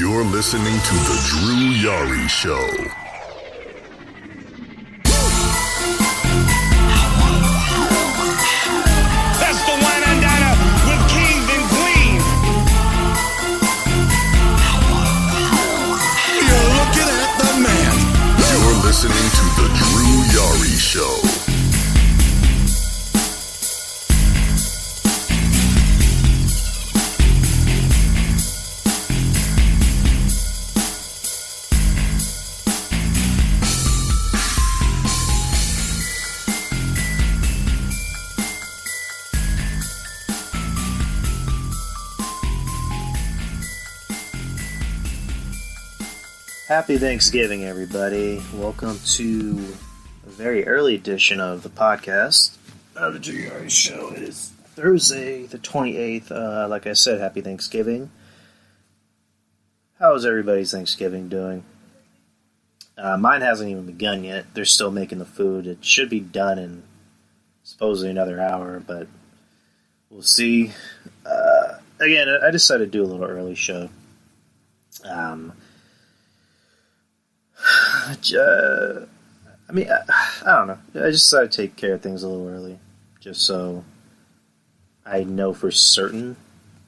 You're listening to The Drew Yari Show. That's the wine and diner with kings and queens. You're looking at the man. You're listening to The Drew Yari Show. Happy Thanksgiving, everybody. Welcome to a very early edition of the podcast. The GR Show. It is Thursday, the 28th. Like I said, happy Thanksgiving. How is everybody's Thanksgiving doing? Mine hasn't even begun yet. They're still making the food. It should be done in supposedly another hour, but we'll see. Again, I decided to do a little early show. I don't know. I just decided to take care of things a little early, just so I know for certain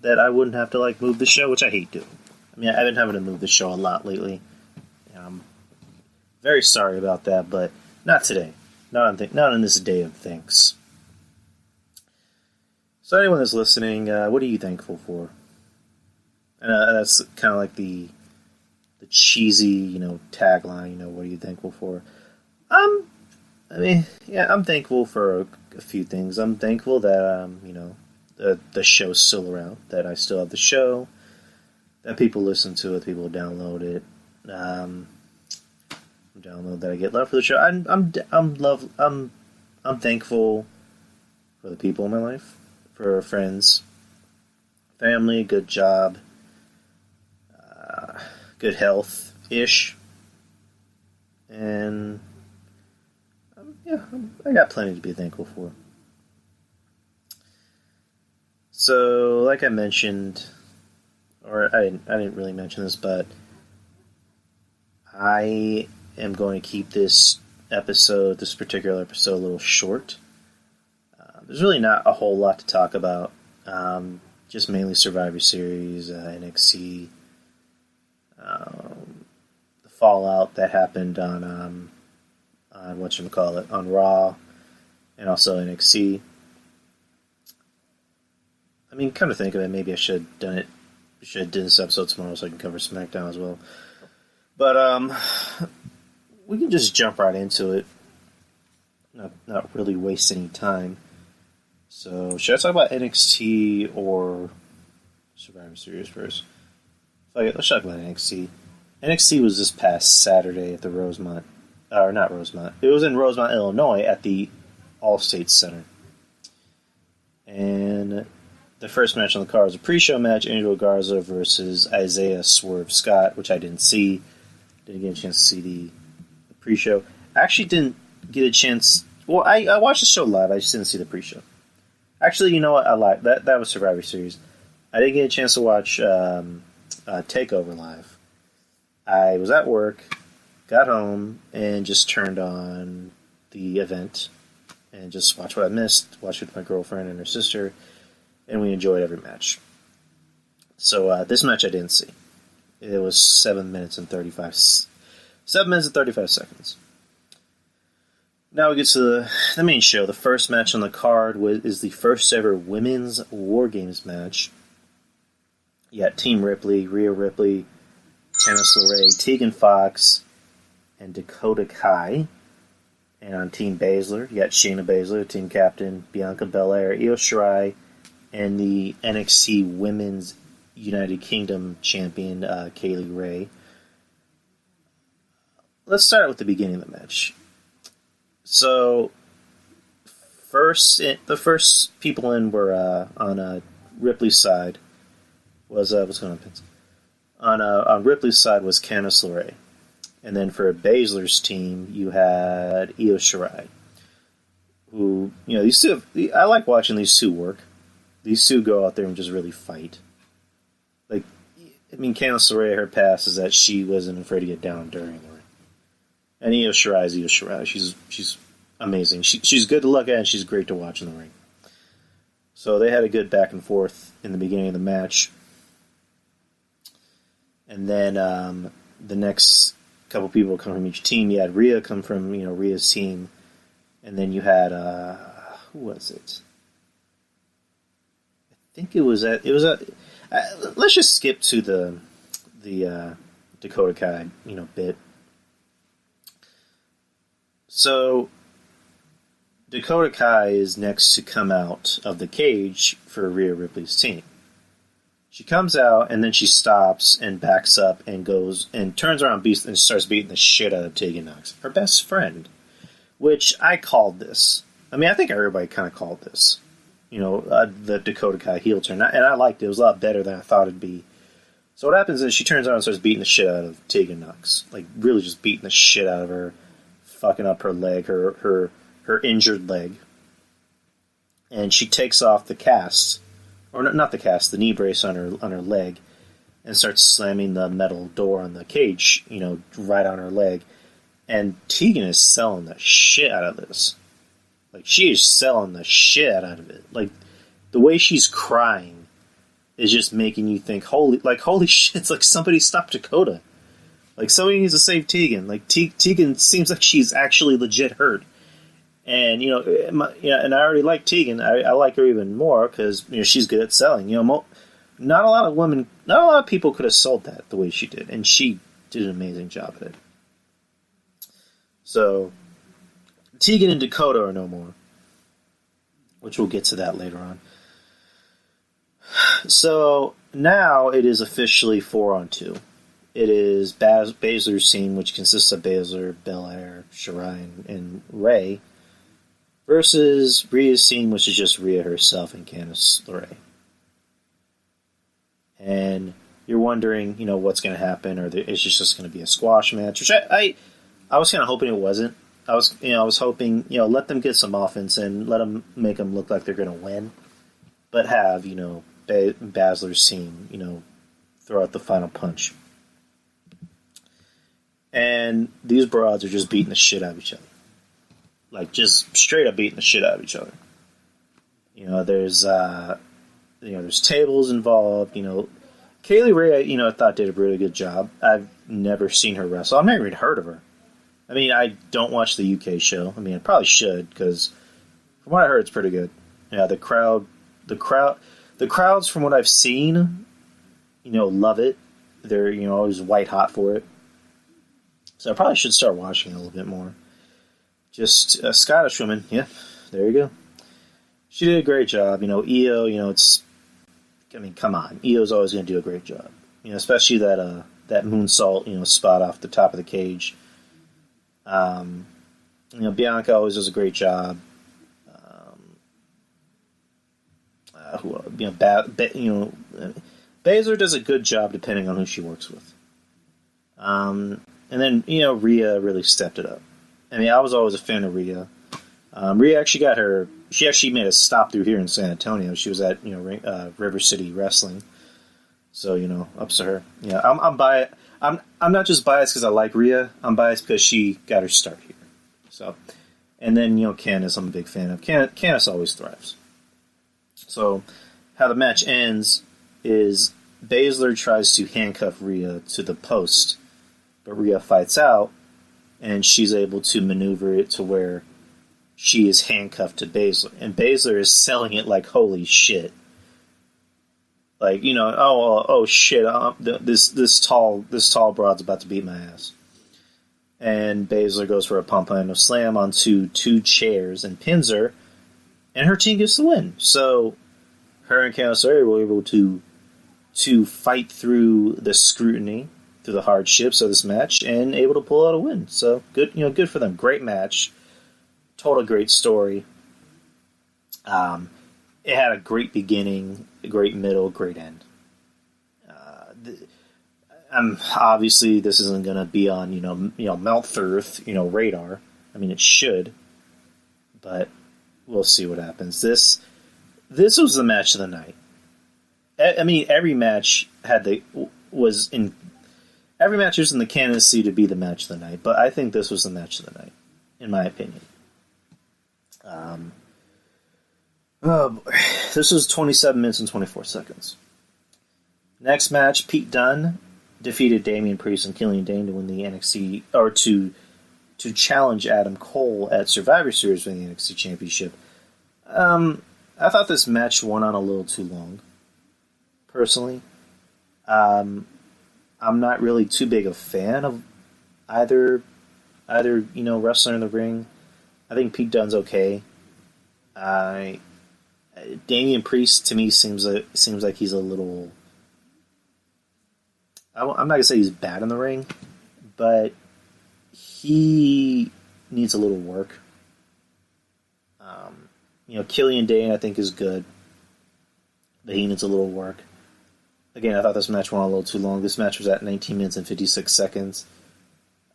that I wouldn't have to move the show, which I hate doing. I've been having to move the show a lot lately. I'm very sorry about that, but not today. Not on this day of thanks. So anyone that's listening, what are you thankful for? And that's kind of like the cheesy, tagline, what are you thankful for? I'm thankful for a few things. I'm thankful that, the show's still around, that I still have the show, that people listen to it, people download it, that I get love for the show. I'm thankful for the people in my life, for friends, family, good job, good health-ish, and I got plenty to be thankful for. So, like I mentioned, or I didn't really mention this, but I am going to keep this particular episode, a little short. There's really not a whole lot to talk about, just mainly Survivor Series, NXT, the fallout that happened on Raw, and also NXT. Come to think of it, maybe I should have done it. Should have done this episode tomorrow so I can cover SmackDown as well. But we can just jump right into it. Not really waste any time. So, should I talk about NXT or Survivor Series first? Let's talk about NXT. NXT was this past Saturday at the Rosemont. Or not Rosemont. It was in Rosemont, Illinois at the All-State Center. And the first match on the card was a pre-show match, Angel Garza versus Isaiah Swerve Scott, which I didn't see. Didn't get a chance to see the pre-show. I actually didn't get a chance... Well, I watched the show live. I just didn't see the pre-show. Actually, you know what? I lied. That was Survivor Series. I didn't get a chance to watch TakeOver live. I was at work, got home, and just turned on the event and just watched what I missed, watched with my girlfriend and her sister, and we enjoyed every match. So this match I didn't see. It was 7 minutes and 35 seconds. Now we get to the main show. The first match on the card is the first ever Women's War Games match. You got Team Ripley, Rhea Ripley, Candice LeRae, Tegan Fox, and Dakota Kai. And on Team Baszler, you got Shayna Baszler, Team Captain, Bianca Belair, Io Shirai, and the NXT Women's United Kingdom Champion, Kaylee Ray. Let's start with the beginning of the match. So, the first people in were on Ripley's side was what's going on? On Ripley's side was Candice LeRae, and then for Baszler's team you had Io Shirai, who these two. I like watching these two work. These two go out there and just really fight. Candice LeRae, her past is that she wasn't afraid to get down during the ring. And Io Shirai is Io Shirai. She's amazing. She's good to look at, and she's great to watch in the ring. So they had a good back and forth in the beginning of the match. And then the next couple people come from each team. You had Rhea come from Rhea's team, and then you had who was it? I think it was let's just skip to the Dakota Kai bit. So Dakota Kai is next to come out of the cage for Rhea Ripley's team. She comes out, and then she stops and backs up and goes and turns around and starts beating the shit out of Tegan Nox, her best friend, which I called this. I think everybody kind of called this. The Dakota Kai heel turn, and I liked it. It was a lot better than I thought it'd be. So what happens is she turns around and starts beating the shit out of Tegan Nox, like really just beating the shit out of her, fucking up her leg, her injured leg, and she takes off the cast. Or not the cast, the knee brace on her leg, and starts slamming the metal door on the cage, right on her leg. And Tegan is selling the shit out of this. Like, she is selling the shit out of it. Like, the way she's crying is just making you think, holy shit, it's like somebody stopped Dakota. Like, somebody needs to save Tegan. Like, Tegan seems like she's actually legit hurt. And, and I already like Tegan. I like her even more because, she's good at selling. Not a lot of people could have sold that the way she did. And she did an amazing job at it. So, Tegan and Dakota are no more. Which we'll get to that later on. So, now it is officially 4-on-2. It is Baszler's team, which consists of Baszler, Belair, Shirai, and Ray, versus Rhea's team, which is just Rhea herself and Candice LeRae. And you're wondering, what's going to happen, or it's just going to be a squash match, which I was kind of hoping it wasn't. I was hoping, let them get some offense and make them look like they're going to win, but have, Baszler's team, throw out the final punch. And these broads are just beating the shit out of each other. Like, just straight up beating the shit out of each other. There's tables involved. Kaylee Ray, I thought did a really good job. I've never seen her wrestle. I've never even heard of her. I don't watch the UK show. I probably should, because from what I heard, it's pretty good. Yeah, the crowds, from what I've seen, love it. They're, always white hot for it. So I probably should start watching it a little bit more. Just a Scottish woman, yeah, there you go. She did a great job. Io, come on. Io's always going to do a great job. Especially that moonsault, spot off the top of the cage. Bianca always does a great job. Baszler does a good job depending on who she works with. And then, Rhea really stepped it up. I was always a fan of Rhea. Rhea actually she actually made a stop through here in San Antonio. She was at, River City Wrestling. So, ups to her. Yeah, I'm biased. I'm not just biased because I like Rhea. I'm biased because she got her start here. So, and then, Candice, I'm a big fan of. Candice always thrives. So, how the match ends is Baszler tries to handcuff Rhea to the post, but Rhea fights out, and she's able to maneuver it to where she is handcuffed to Baszler. And Baszler is selling it like, holy shit. Like, oh shit, this tall broad's about to beat my ass. And Baszler goes for a pump handle slam onto 2 chairs and pins her, and her team gets the win. So, her and Candice LeRae were able to fight through the scrutiny, through the hardships of this match, and able to pull out a win. So, good, good for them. Great match. Told a great story. It had a great beginning, a great middle, great end. Obviously, this isn't going to be on, Mount Earth, radar. It should, but we'll see what happens. This was the match of the night. Every match had was in every match was in the candidacy to be the match of the night, but I think this was the match of the night, in my opinion. This was 27 minutes and 24 seconds. Next match, Pete Dunne defeated Damian Priest and Killian Dane to win the NXT, or to challenge Adam Cole at Survivor Series for the NXT Championship. I thought this match went on a little too long, personally. I'm not really too big a fan of either wrestler in the ring. I think Pete Dunne's okay. Damian Priest to me seems like he's a little. I'm not gonna say he's bad in the ring, but he needs a little work. Killian Dane I think is good, but he needs a little work. Again, I thought this match went on a little too long. This match was at 19 minutes and 56 seconds.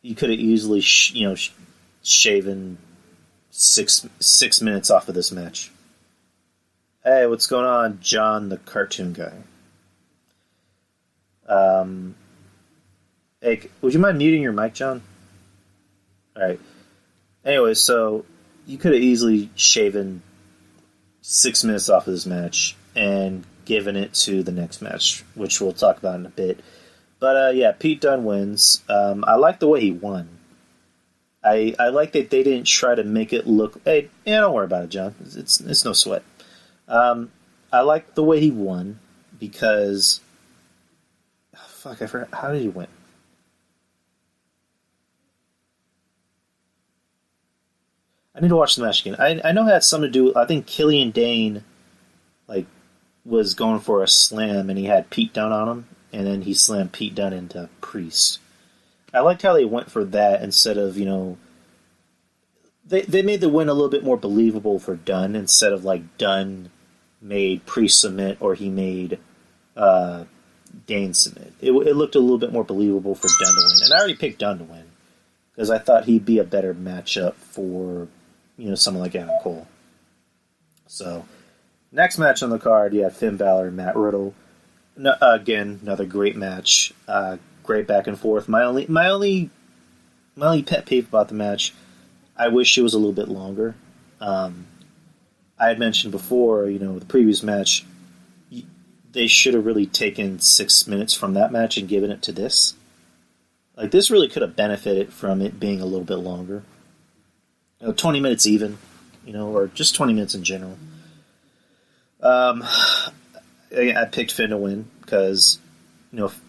You could have easily, shaven six minutes off of this match. Hey, what's going on, John, the cartoon guy? Hey, would you mind muting your mic, John? Alright. Anyway, so you could have easily shaven 6 minutes off of this match and given it to the next match, which we'll talk about in a bit. But yeah, Pete Dunne wins. I like the way he won. I like that they didn't try to make it look. Hey, yeah, don't worry about it, John. It's no sweat. I like the way he won because. Fuck, I forgot. How did he win? I need to watch the match again. I know it had something to do. I think Killian Dane, was going for a slam, and he had Pete Dunne on him, and then he slammed Pete Dunne into Priest. I liked how they went for that instead of, They made the win a little bit more believable for Dunne instead of, Dunne made Priest submit or he made Dane submit. It looked a little bit more believable for Dunne to win. And I already picked Dunne to win because I thought he'd be a better matchup for, someone like Adam Cole. So, next match on the card, you have Finn Balor and Matt Riddle. No, again, another great match. Great back and forth. My only pet peeve about the match, I wish it was a little bit longer. I had mentioned before, the previous match, they should have really taken 6 minutes from that match and given it to this. This really could have benefited from it being a little bit longer. 20 minutes even, or just 20 minutes in general. I picked Finn to win because,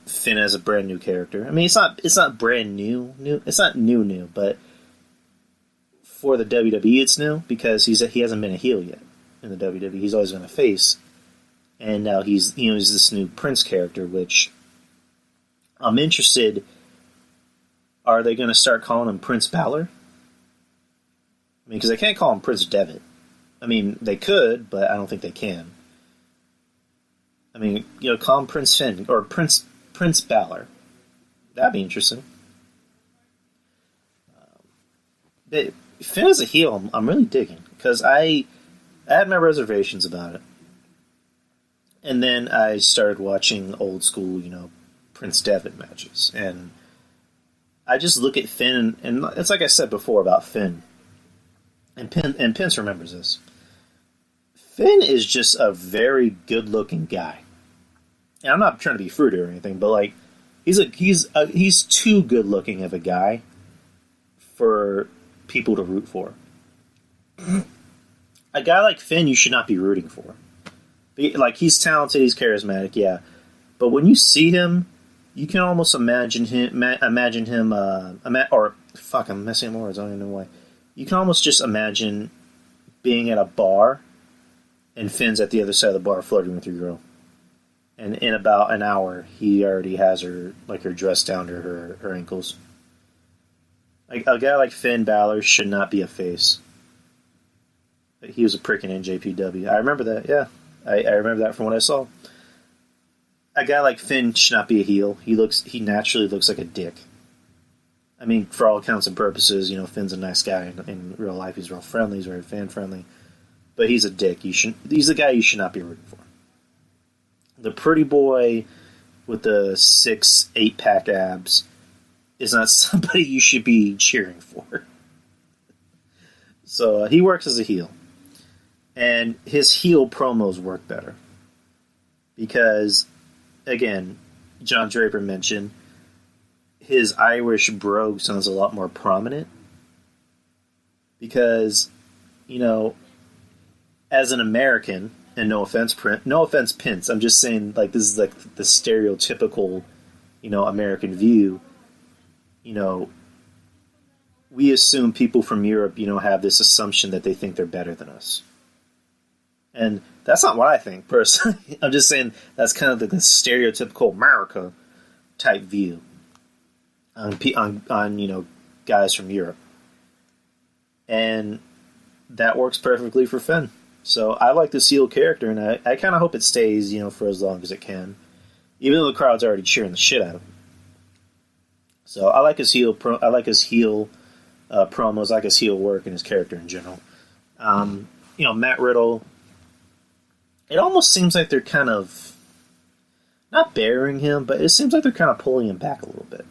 Finn has a brand new character. I mean, it's not brand new. It's not new, but for the WWE, it's new because he hasn't been a heel yet in the WWE. He's always been a face, and now he's this new Prince character, which I'm interested. Are they going to start calling him Prince Balor? I mean, because they can't call him Prince Devitt. I mean, they could, but I don't think they can. I mean, call him Prince Finn or Prince Balor. That'd be interesting. But Finn as a heel, I'm really digging because I had my reservations about it, and then I started watching old school, Prince Devitt matches, and I just look at Finn, and it's like I said before about Finn, and Pence remembers this. Finn is just a very good-looking guy. And I'm not trying to be fruity or anything, but he's too good-looking of a guy for people to root for. A guy like Finn, you should not be rooting for. He's talented, he's charismatic, yeah, but when you see him, you can almost imagine him. I'm messing up words. I don't even know why. You can almost just imagine being at a bar, and Finn's at the other side of the bar flirting with your girl. And in about an hour, he already has her dress down to her ankles. A guy like Finn Balor should not be a face. He was a prick in NJPW. I remember that, yeah. I remember that from what I saw. A guy like Finn should not be a heel. He naturally looks like a dick. I mean, for all accounts and purposes, Finn's a nice guy in real life. He's real friendly. He's very fan friendly. But he's a dick. He's the guy you should not be rooting for. The pretty boy, with the 6-8 pack abs is not somebody you should be cheering for. So he works as a heel. And his heel promos work better. Because, again, John Draper mentioned, his Irish brogue sounds a lot more prominent. Because, you know, as an American, and no offense, Prince, I'm just saying, like, this is like the stereotypical, you know, American view. You know, we assume people from Europe, you know, have this assumption that they think they're better than us. And that's not what I think, personally. I'm just saying that's kind of the stereotypical America type view on you know, guys from Europe. And that works perfectly for Finn. So I like this heel character, and I kind of hope it stays, you know, for as long as it can. Even though the crowd's already cheering the shit out of him. So I like his heel promos, I like his heel work and his character in general. You know, Matt Riddle, it almost seems like they're kind of not burying him, but it seems like they're kind of pulling him back a little bit.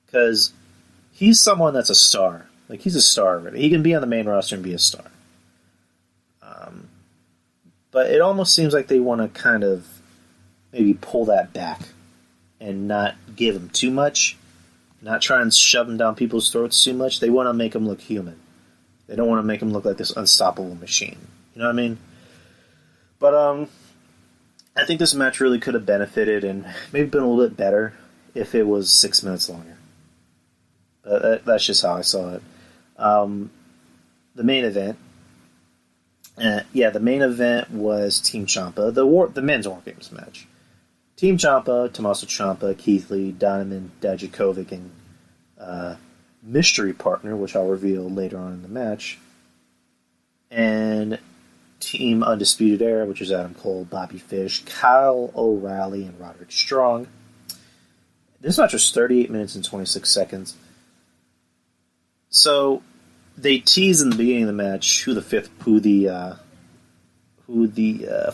Because he's someone that's a star. Like, he's a star already. He can be on the main roster and be a star. But it almost seems like they want to kind of maybe pull that back and not give him too much. Not try and shove him down people's throats too much. They want to make him look human. They don't want to make him look like this unstoppable machine. You know what I mean? But I think this match really could have benefited and maybe been a little bit better if it was 6 minutes longer. But that's just how I saw it. The main event. The main event was Team Ciampa, the men's War Games match. Team Ciampa, Tommaso Ciampa, Keith Lee, Donovan Dijakovic, and mystery partner, which I'll reveal later on in the match. And Team Undisputed Era, which is Adam Cole, Bobby Fish, Kyle O'Reilly, and Roderick Strong. This match was 38 minutes and 26 seconds. So they teased in the beginning of the match who the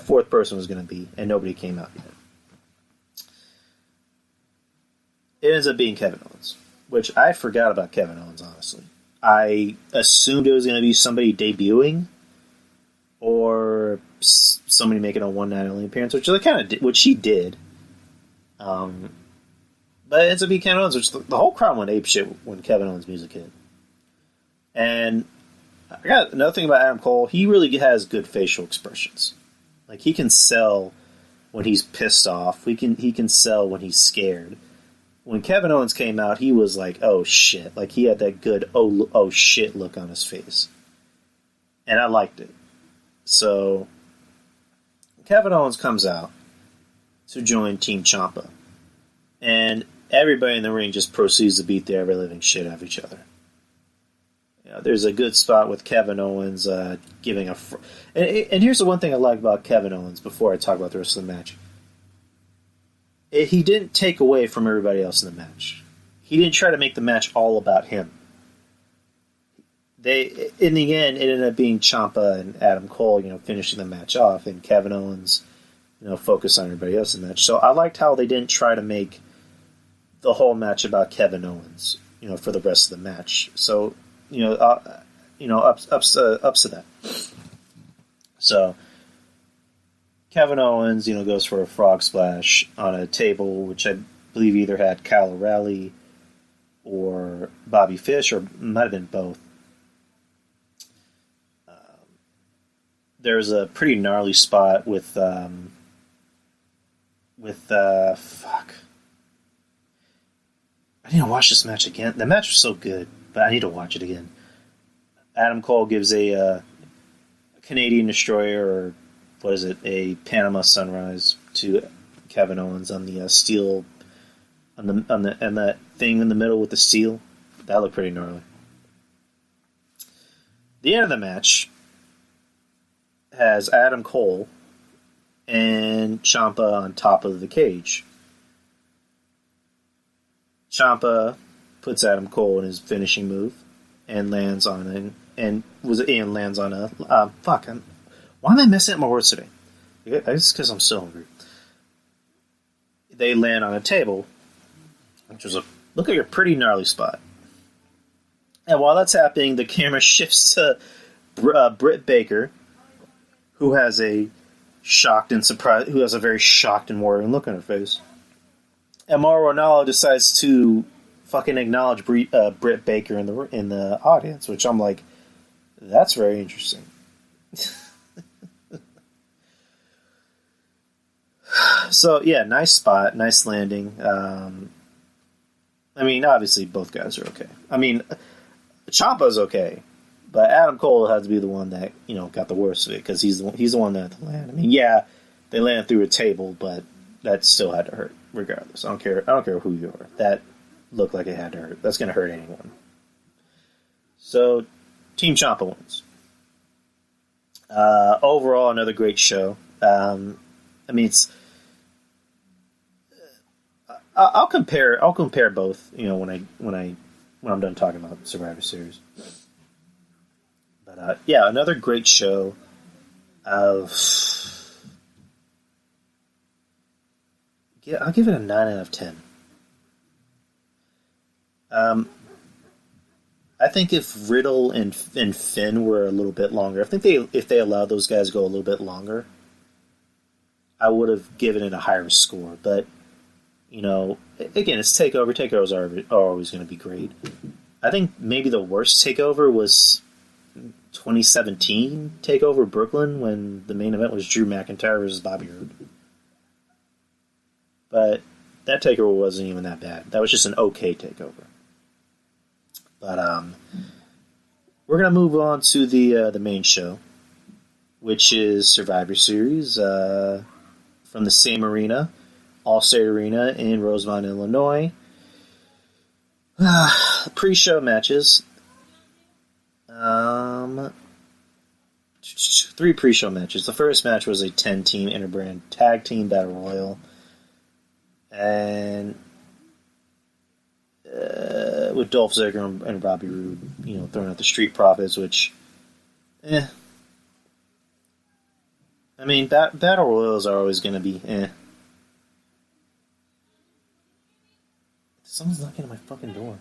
fourth person was going to be, and nobody came out yet. It ends up being Kevin Owens, which I forgot about Kevin Owens, honestly. I assumed it was going to be somebody debuting or somebody making a one-night only appearance, which they kind of did, which she did. But it ends up being Kevin Owens, which the whole crowd went apeshit when Kevin Owens' music hit. And I got another thing about Adam Cole. He really has good facial expressions. Like, he can sell when he's pissed off. He can sell when he's scared. When Kevin Owens came out, he was like, oh shit. Like, he had that good oh shit look on his face. And I liked it. So Kevin Owens comes out to join Team Ciampa. And everybody in the ring just proceeds to beat the ever-living shit out of each other. You know, there's a good spot with Kevin Owens giving a... And here's the one thing I like about Kevin Owens before I talk about the rest of the match. He didn't take away from everybody else in the match. He didn't try to make the match all about him. In the end, it ended up being Ciampa and Adam Cole, you know, finishing the match off, and Kevin Owens, you know, focused on everybody else in the match. So I liked how they didn't try to make the whole match about Kevin Owens, you know, for the rest of the match. So, ups to that. So Kevin Owens, you know, goes for a frog splash on a table, which I believe either had Kyle O'Reilly or Bobby Fish, or might have been both. There's a pretty gnarly spot with fuck. I need to watch this match again. The match was so good, but I need to watch it again. Adam Cole gives a Canadian Destroyer, or what is it, a Panama Sunrise to Kevin Owens on the steel, on that thing in the middle with the steel. That looked pretty gnarly. The end of the match has Adam Cole and Ciampa on top of the cage. Ciampa puts Adam Cole in his finishing move and lands on a fuck. Why am I messing up my words today? I guess because I'm so hungry. they land on a table, which was look like a pretty gnarly spot. And while that's happening, the camera shifts to Britt Baker, who has a very shocked and worried look on her face. And Mauro Ranallo decides to fucking acknowledge Britt Baker in the audience, which I'm like, that's very interesting. So yeah, nice spot, nice landing. I mean, obviously both guys are okay. I mean, Ciampa's okay, but Adam Cole had to be the one that got the worst of it because he's the one that had to land. I mean, yeah, they landed through a table, but that still had to hurt regardless. I don't care who you are. That looked like it had to hurt. That's going to hurt anyone. So, Team Ciampa wins. Overall, another great show. I mean, it's. I'll compare both. When I'm done talking about Survivor Series. But yeah, another great show. I'll give it a 9 out of 10. I think if Riddle and Finn were a little bit longer, if they allowed those guys to go a little bit longer, I would have given it a higher score. But again, it's TakeOver. Takeovers are always going to be great. I think maybe the worst TakeOver was 2017 TakeOver Brooklyn when the main event was Drew McIntyre versus Bobby Roode. But that TakeOver wasn't even that bad. That was just an okay TakeOver. But we're going to move on to the main show, which is Survivor Series from the same arena, Allstate Arena in Rosemont, Illinois. Pre-show matches. 3 pre-show matches. The first match was a 10-team interbrand tag team battle royal. And with Dolph Ziggler and Robbie Roode, throwing out the Street Profits, which, I mean, battle royals are always going to be, Someone's knocking at my fucking door.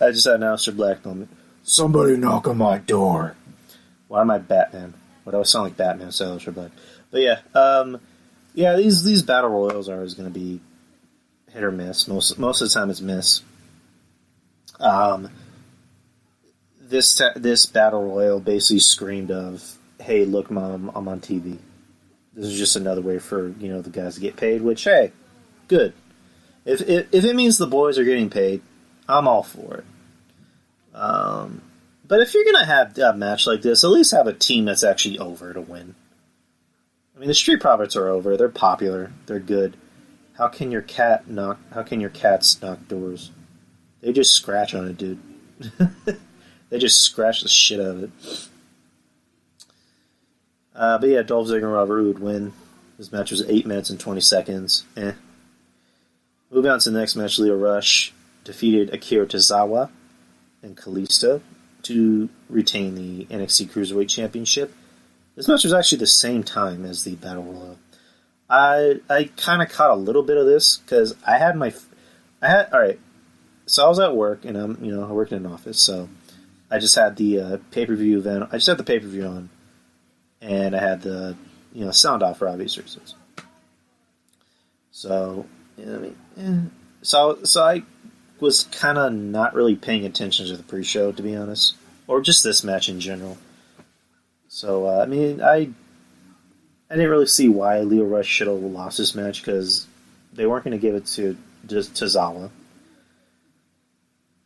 I just had an Aleister Black moment. Somebody knock on my door. Why am I Batman? Why do I sound like Batman instead of Aleister Black? But yeah, these battle royals are always going to be hit or miss. Most of the time, it's miss. This battle royal basically screamed of, "Hey, look, Mom, I'm on TV." This is just another way for the guys to get paid. Which, hey, good. If it means the boys are getting paid, I'm all for it. But if you're gonna have a match like this, at least have a team that's actually over to win. I mean, the Street Profits are over. They're popular. They're good. How can your cats knock doors? They just scratch on it, dude. They just scratch the shit out of it. But yeah, Dolph Ziggler and Robert Roode win. This match was 8 minutes and 20 seconds. Moving on to the next match, Lio Rush defeated Akira Tozawa and Kalisto to retain the NXT Cruiserweight Championship. This match was actually the same time as the Battle Royal. I kind of caught a little bit of this because alright. So I was at work and I work in an office, so I just had the pay-per-view event. I just had the pay-per-view on, and I had the sound off for obvious reasons. So so I was kind of not really paying attention to the pre-show, to be honest, or just this match in general. So I didn't really see why Lio Rush should have lost this match because they weren't going to give it to just Tozawa.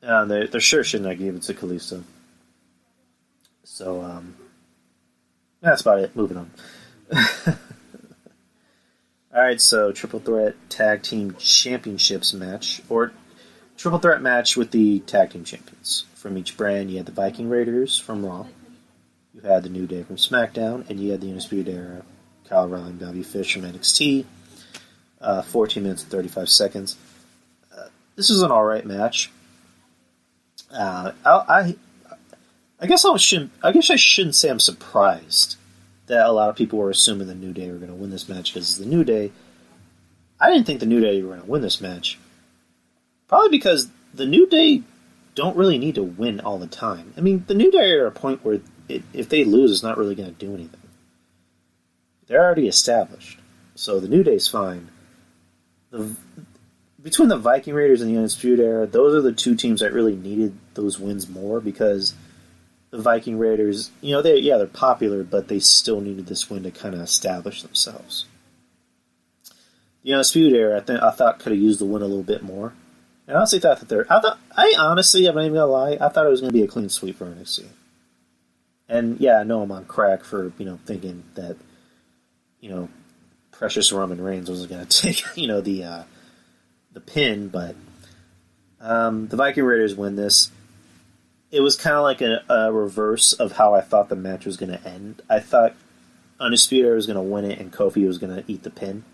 They sure shouldn't have given it to Kalisto. So that's about it. Moving on. Alright, so Triple Threat Tag Team Championships match, or Triple Threat match with the Tag Team Champions. From each brand, you had the Viking Raiders from Raw, you had the New Day from SmackDown, and you had the Undisputed Era, Kyle O'Reilly and Bobby Fish from NXT. 14 minutes and 35 seconds. This is an alright match. I guess I shouldn't say I'm surprised that a lot of people were assuming the New Day were going to win this match because it's the New Day. I didn't think the New Day were going to win this match. Probably because the New Day don't really need to win all the time. I mean, the New Day are at a point where if they lose, it's not really going to do anything. They're already established. So the New Day's fine. Between the Viking Raiders and the Undisputed Era, those are the two teams that really needed those wins more because the Viking Raiders, they're popular, but they still needed this win to kind of establish themselves. The Undisputed Era, I thought could have used the win a little bit more. I honestly thought that I'm not even gonna lie, I thought it was gonna be a clean sweep for NXT. And yeah, I know I'm on crack for, thinking that, Precious Roman Reigns was gonna take, the pin, but the Viking Raiders win this. It was kind of like a reverse of how I thought the match was gonna end. I thought Undisputed Era was gonna win it and Kofi was gonna eat the pin.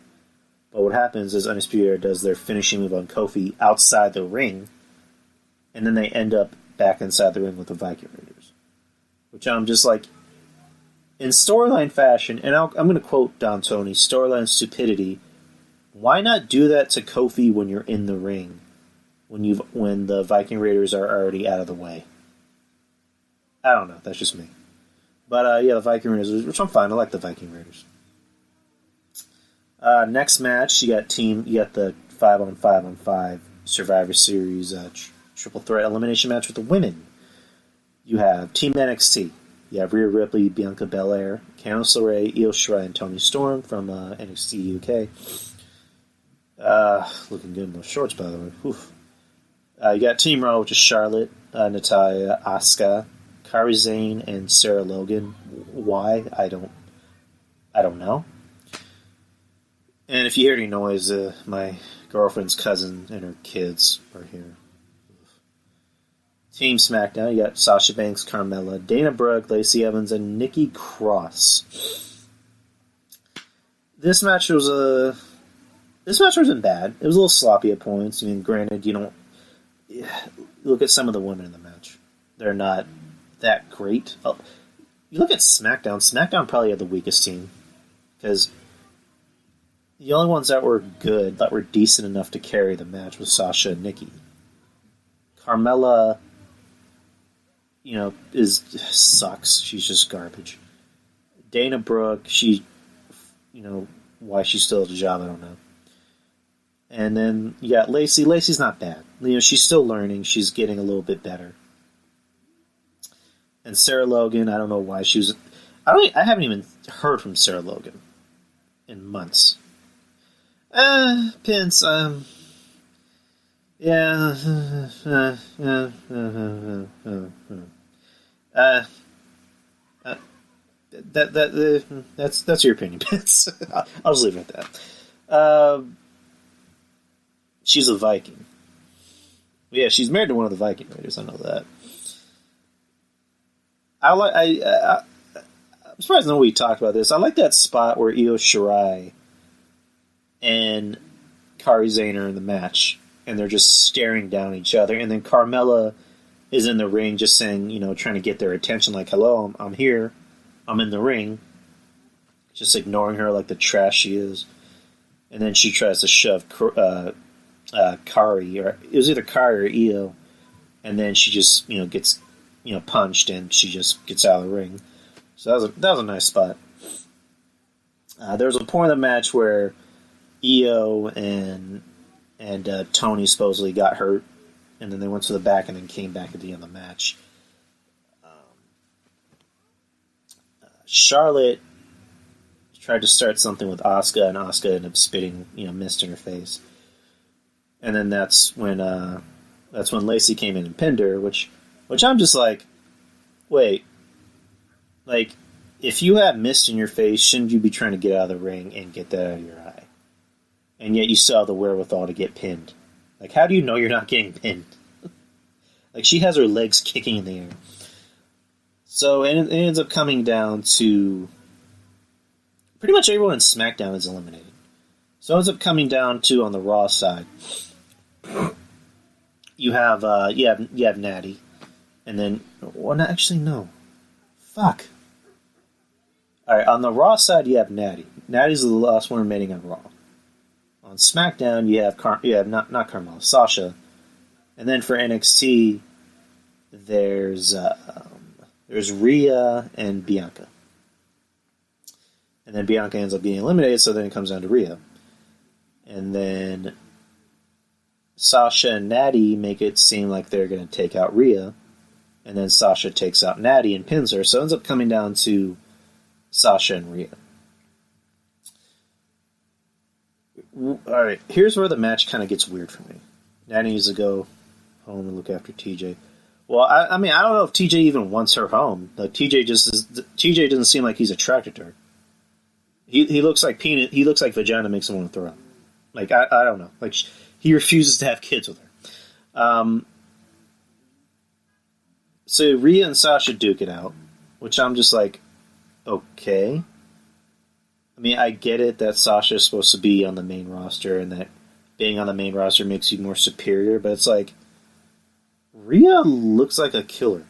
But what happens is Undisputed Era does their finishing move on Kofi outside the ring, and then they end up back inside the ring with the Viking Raiders. Which I'm just like, in storyline fashion, and I'm going to quote Don Tony, storyline stupidity, why not do that to Kofi when you're in the ring, when the Viking Raiders are already out of the way? I don't know, that's just me. But the Viking Raiders, which I'm fine, I like the Viking Raiders. Next match, you got the 5-on-5-on-5 Survivor Series triple threat elimination match with the women. You have Team NXT. You have Rhea Ripley, Bianca Belair, Candice LeRae, Io Shirai, and Toni Storm from NXT UK. Looking good in those shorts, by the way. You got Team Raw, which is Charlotte, Natalya, Asuka, Kairi Sane, and Sarah Logan. Why? I don't know. And if you hear any noise, my girlfriend's cousin and her kids are here. Team SmackDown, you got Sasha Banks, Carmella, Dana Brooke, Lacey Evans, and Nikki Cross. This match wasn't bad. It was a little sloppy at points. I mean, granted, look at some of the women in the match. They're not that great. You look at SmackDown. SmackDown probably had the weakest team because the only ones that were good, that were decent enough to carry the match, was Sasha and Nikki. Carmella, sucks. She's just garbage. Dana Brooke, why she's still at the job, I don't know. And then you got Lacey. Lacey's not bad. She's still learning. She's getting a little bit better. And Sarah Logan, I don't know why she was. I haven't even heard from Sarah Logan in months. Pins, that's your opinion, Pins. I'll just leave it at that. She's a Viking. Yeah, she's married to one of the Viking Raiders. I know that. I'm surprised nobody talked about this. I like that spot where Io Shirai and Kairi Sane are in the match, and they're just staring down each other, and then Carmella is in the ring just saying, trying to get their attention, like, hello, I'm here, I'm in the ring, just ignoring her like the trash she is, and then she tries to shove Kairi, or it was either Kairi or Io, and then she just, gets, punched, and she just gets out of the ring. So that was a nice spot. There was a point in the match where Io and Tony supposedly got hurt, and then they went to the back and then came back at the end of the match. Charlotte tried to start something with Asuka, and Asuka ended up spitting mist in her face. And then that's when Lacey came in and pinned her, which I'm just like, wait, like, if you have mist in your face, shouldn't you be trying to get out of the ring and get that out of your eye? And yet you still have the wherewithal to get pinned. Like, how do you know you're not getting pinned? Like, she has her legs kicking in the air. So it ends up coming down to pretty much everyone in SmackDown is eliminated. So it ends up coming down to, on the Raw side, you have Natty, and then, well, actually, no. Fuck. All right, on the Raw side, you have Natty. Natty's the last one remaining on Raw. On SmackDown, you have not Carmella, Sasha, and then for NXT, there's Rhea and Bianca, and then Bianca ends up being eliminated, so then it comes down to Rhea, and then Sasha and Natty make it seem like they're going to take out Rhea, and then Sasha takes out Natty and pins her, so it ends up coming down to Sasha and Rhea. Alright, here's where the match kind of gets weird for me. Natty needs to go home and look after TJ. Well, I mean, I don't know if TJ even wants her home. Like, TJ doesn't seem like he's attracted to her. He looks like peanut. He looks like vagina makes him want to throw up. Like, I don't know. Like, he refuses to have kids with her. So Rhea and Sasha duke it out, which I'm just like, okay. I mean, I get it that Sasha is supposed to be on the main roster and that being on the main roster makes you more superior, but it's like, Rhea looks like a killer.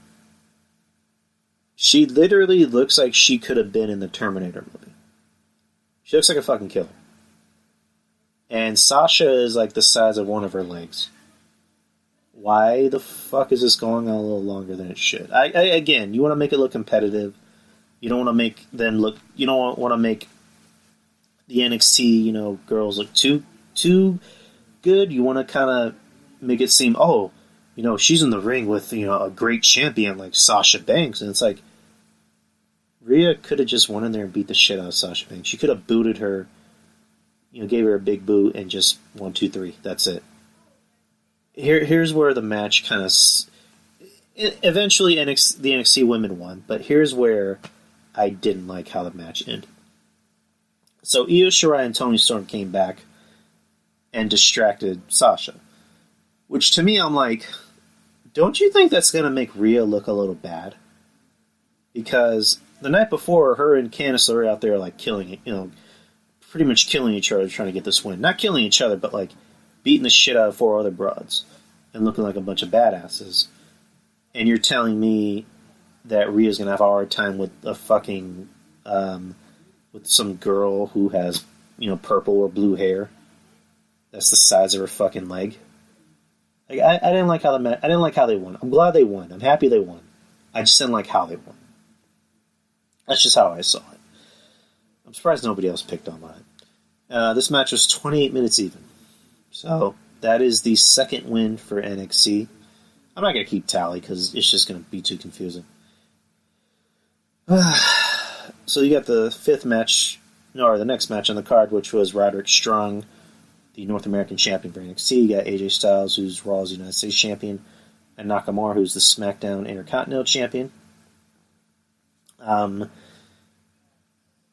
She literally looks like she could have been in the Terminator movie. She looks like a fucking killer. And Sasha is like the size of one of her legs. Why the fuck is this going on a little longer than it should? Again, you want to make it look competitive. You don't want to make them look. You don't want to make the NXT, girls look too good. You want to kind of make it seem, she's in the ring with a great champion like Sasha Banks, and it's like Rhea could have just went in there and beat the shit out of Sasha Banks. She could have booted her, gave her a big boot and just 1, 2, 3. That's it. Here's where the match kind of eventually the NXT women won, but here's where I didn't like how the match ended. So Io Shirai and Toni Storm came back and distracted Sasha, which to me I'm like, don't you think that's going to make Rhea look a little bad? Because the night before, her and Candice are out there like killing it, pretty much killing each other trying to get this win. Not killing each other, but like beating the shit out of 4 other broads and looking like a bunch of badasses. And you're telling me that Rhea's going to have a hard time with a fucking with some girl who has purple or blue hair that's the size of her fucking leg. Like, I didn't like how I didn't like how they won. I'm glad they won. I'm happy they won. I just didn't like how they won. That's just how I saw it. I'm surprised nobody else picked on it. This match was 28 minutes even. So that is the second win for NXT. I'm not going to keep tally because it's just going to be too confusing. So you got the the next match on the card, which was Roderick Strong, the North American champion for NXT. You got AJ Styles, who's Raw's United States champion, and Nakamura, who's the SmackDown Intercontinental champion.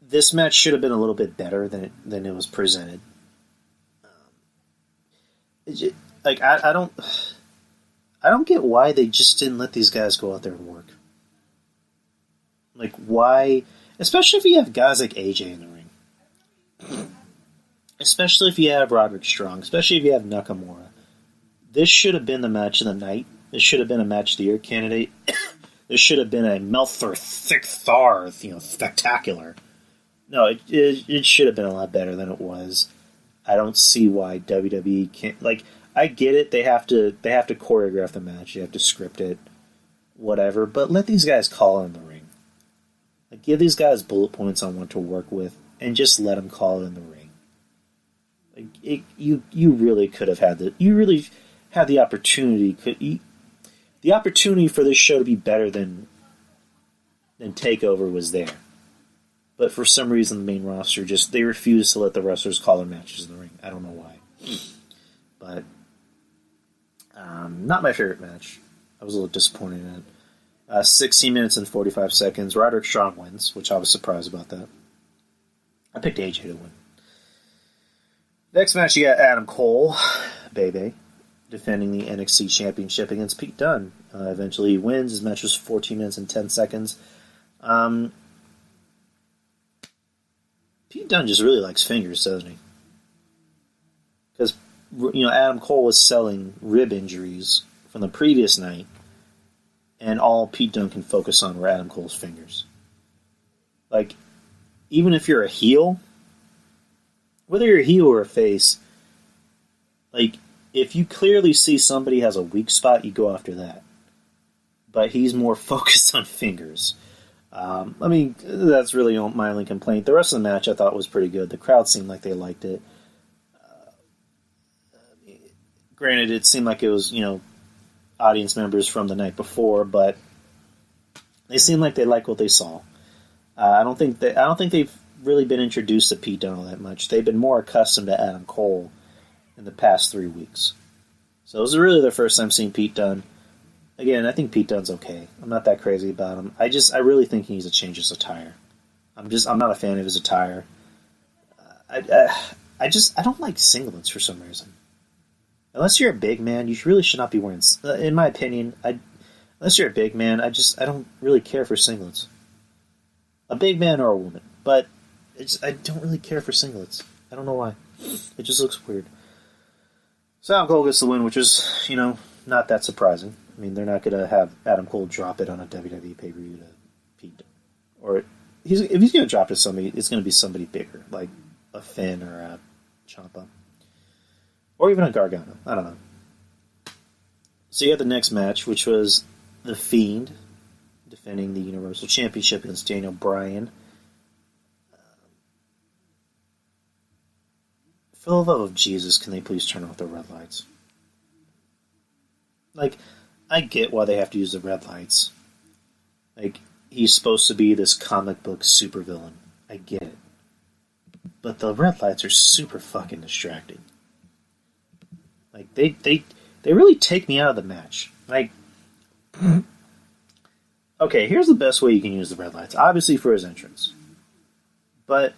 This match should have been a little bit better than it was presented. I don't get why they just didn't let these guys go out there and work. Like, why? Especially if you have guys like AJ in the ring. Especially if you have Roderick Strong. Especially if you have Nakamura. This should have been the match of the night. This should have been a match of the year candidate. This should have been a Meltzer Thick Thar, spectacular. No, it should have been a lot better than it was. I don't see why WWE can't. Like, I get it. They have to choreograph the match. You have to script it, whatever. But let these guys call it in the ring. Like, give these guys bullet points on what to work with, and just let them call it in the ring. Like, you really could have had you really had the opportunity. The opportunity for this show to be better than TakeOver was there. But for some reason, the main roster they refuse to let the wrestlers call their matches in the ring. I don't know why. But not my favorite match. I was a little disappointed in it. 16 minutes and 45 seconds. Roderick Strong wins, which I was surprised about that. I picked AJ to win. Next match, you got Adam Cole, Bebe, defending the NXT Championship against Pete Dunne. Eventually he wins. His match was 14 minutes and 10 seconds. Pete Dunne just really likes fingers, doesn't he? Because, Adam Cole was selling rib injuries from the previous night, and all Pete Dunne can focus on were Adam Cole's fingers. Like, even if you're a heel, whether you're a heel or a face, like, if you clearly see somebody has a weak spot, you go after that. But he's more focused on fingers. I mean, that's really my only complaint. The rest of the match I thought was pretty good. The crowd seemed like they liked it. Granted, it seemed like it was, audience members from the night before, but they seemed like they liked what they saw. I don't think they've really been introduced to Pete Dunne all that much. They've been more accustomed to Adam Cole in the past 3 weeks. So it was really their first time seeing Pete Dunne. Again, I think Pete Dunne's okay. I'm not that crazy about him. I really think he needs to change his attire. I'm not a fan of his attire. I don't like singlets for some reason. Unless you're a big man, you really should not be wearing. In my opinion, unless you're a big man, I don't really care for singlets. A big man or a woman, but I don't really care for singlets. I don't know why. It just looks weird. So Adam Cole gets the win, which is, not that surprising. I mean, they're not going to have Adam Cole drop it on a WWE pay-per-view to Pete. Or if he's going to drop it to somebody, it's going to be somebody bigger, like a Finn or a Ciampa. Or even a Gargano. I don't know. So you had the next match, which was The Fiend defending the Universal Championship against Daniel Bryan. For the love of Jesus, can they please turn off the red lights? Like, I get why they have to use the red lights. Like, he's supposed to be this comic book supervillain. I get it. But the red lights are super fucking distracting. Like, they really take me out of the match. Like, okay, here's the best way you can use the red lights. Obviously for his entrance. But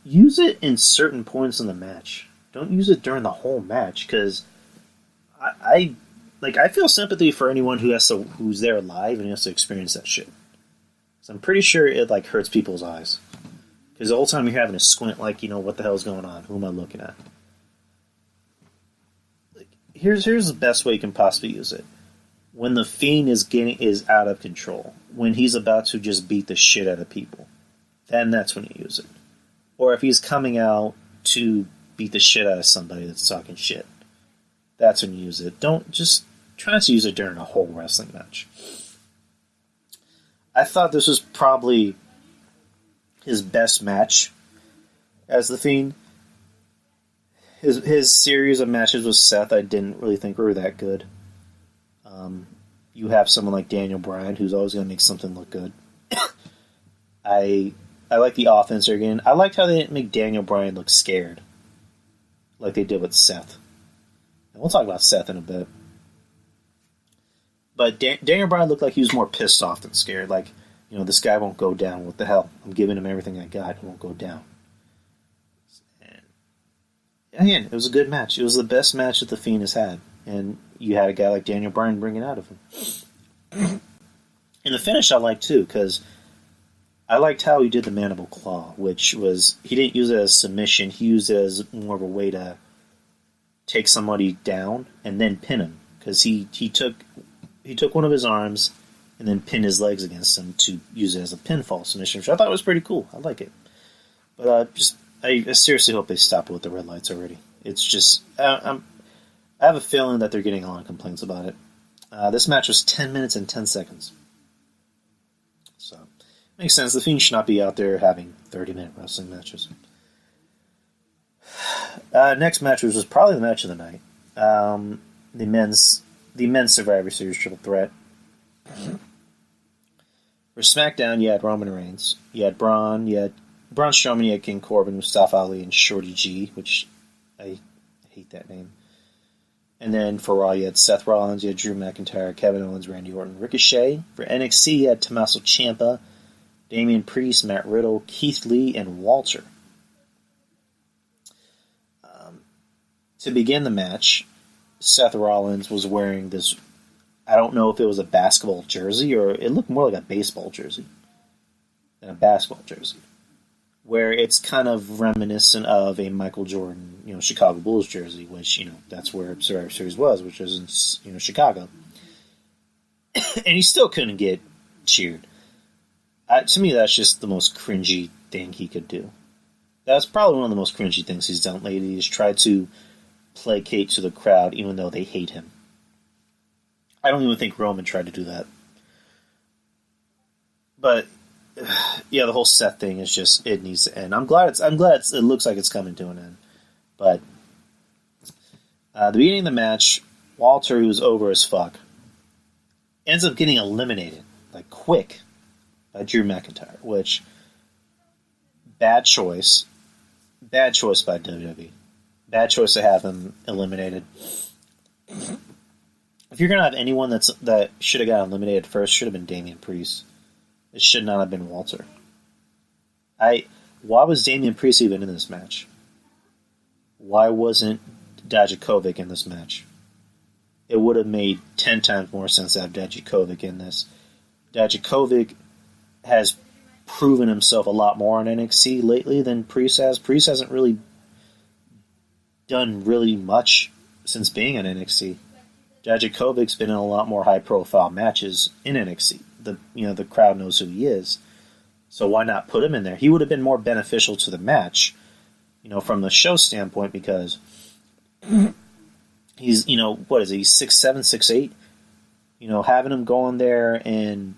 use it in certain points in the match. Don't use it during the whole match, because I feel sympathy for anyone who's there live and has to experience that shit. So I'm pretty sure it hurts people's eyes, because the whole time you're having to squint, what the hell's going on? Who am I looking at? Here's the best way you can possibly use it. When the Fiend is out of control, when he's about to just beat the shit out of people, then that's when you use it. Or if he's coming out to beat the shit out of somebody that's talking shit, that's when you use it. Don't just try not to use it during a whole wrestling match. I thought this was probably his best match as the Fiend. His series of matches with Seth, I didn't really think were that good. You have someone like Daniel Bryan, who's always going to make something look good. I like the offense here again. I liked how they didn't make Daniel Bryan look scared, like they did with Seth. And we'll talk about Seth in a bit. But Daniel Bryan looked like he was more pissed off than scared. Like, this guy won't go down. What the hell? I'm giving him everything I got. He won't go down. And again, it was a good match. It was the best match that The Fiend has had. And you had a guy like Daniel Bryan bring it out of him. And the finish I liked too, because I liked how he did the mandible claw, which was, he didn't use it as submission. He used it as more of a way to take somebody down and then pin him. Because he took one of his arms and then pinned his legs against him to use it as a pinfall submission, which I thought was pretty cool. I like it. But I seriously hope they stop it with the red lights already. It's just, I have a feeling that they're getting a lot of complaints about it. This match was 10 minutes and 10 seconds. So, makes sense. The Fiend should not be out there having 30-minute wrestling matches. Next match, which was probably the match of the night. The men's Survivor Series Triple Threat. For SmackDown, you had Roman Reigns. You had Braun. You had Braun Strowman. You had King Corbin, Mustafa Ali, and Shorty G, which I hate that name. And then for Raw, you had Seth Rollins, you had Drew McIntyre, Kevin Owens, Randy Orton, Ricochet. For NXT, you had Tommaso Ciampa, Damian Priest, Matt Riddle, Keith Lee, and Walter. To begin the match, Seth Rollins was wearing this, I don't know if it was a basketball jersey, or it looked more like a baseball jersey than a basketball jersey, where it's kind of reminiscent of a Michael Jordan, Chicago Bulls jersey, which, that's where Survivor Series was, which was in, Chicago. And he still couldn't get cheered. To me, that's just the most cringy thing he could do. That's probably one of the most cringy things he's done lately, is try to placate to the crowd even though they hate him. I don't even think Roman tried to do that. But yeah, the whole Seth thing is just, it needs to end. I'm glad it looks like it's coming to an end. But the beginning of the match, Walter, who's over as fuck, ends up getting eliminated, like quick, by Drew McIntyre, which bad choice by WWE. Bad choice to have him eliminated. If you're gonna have anyone that should have got eliminated first, should have been Damian Priest. It should not have been Walter. Why was Damian Priest even in this match? Why wasn't Dijakovic in this match? It would have made 10 times more sense to have Dijakovic in this. Dijakovic has proven himself a lot more on NXT lately than Priest has. Priest hasn't really done really much since being in NXT. Dijakovic's been in a lot more high-profile matches in NXT. The crowd knows who he is. So why not put him in there? He would have been more beneficial to the match, from the show standpoint, because he's, what is he, 6'7", 6'8"? Having him go in there and,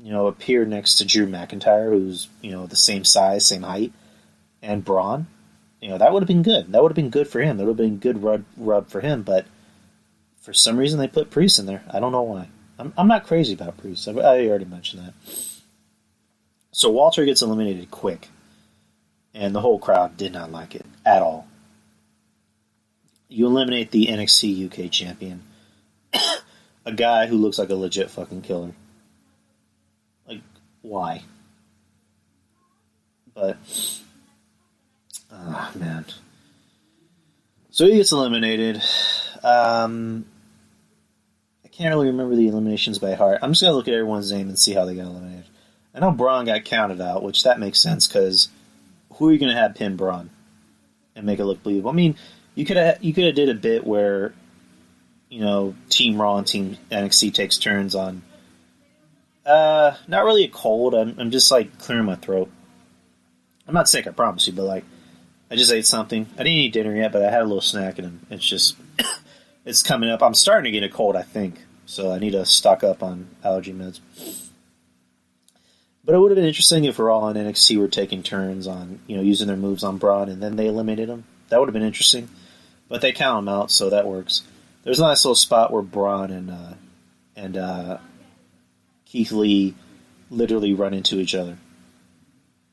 appear next to Drew McIntyre, who's, the same size, same height, and Braun, that would have been good. That would have been good for him. That would have been good rub for him, but for some reason they put Priest in there. I don't know why. I'm not crazy about Priest. I already mentioned that. So Walter gets eliminated quick, and the whole crowd did not like it at all. You eliminate the NXT UK champion, a guy who looks like a legit fucking killer. Like, why? But, man. So he gets eliminated. I can't really remember the eliminations by heart. I'm just going to look at everyone's name and see how they got eliminated. I know Braun got counted out, which that makes sense, because who are you going to have pin Braun and make it look believable? I mean, you could have did a bit where, Team Raw and Team NXT takes turns on, not really a cold, I'm just, clearing my throat. I'm not sick, I promise you, but, I just ate something. I didn't eat dinner yet, but I had a little snack, and it's just, it's coming up. I'm starting to get a cold, I think, so I need to stock up on allergy meds. But it would have been interesting if Raw and NXT were taking turns on, using their moves on Braun, and then they eliminated him. That would have been interesting. But they count him out, so that works. There's a nice little spot where Braun and Keith Lee literally run into each other.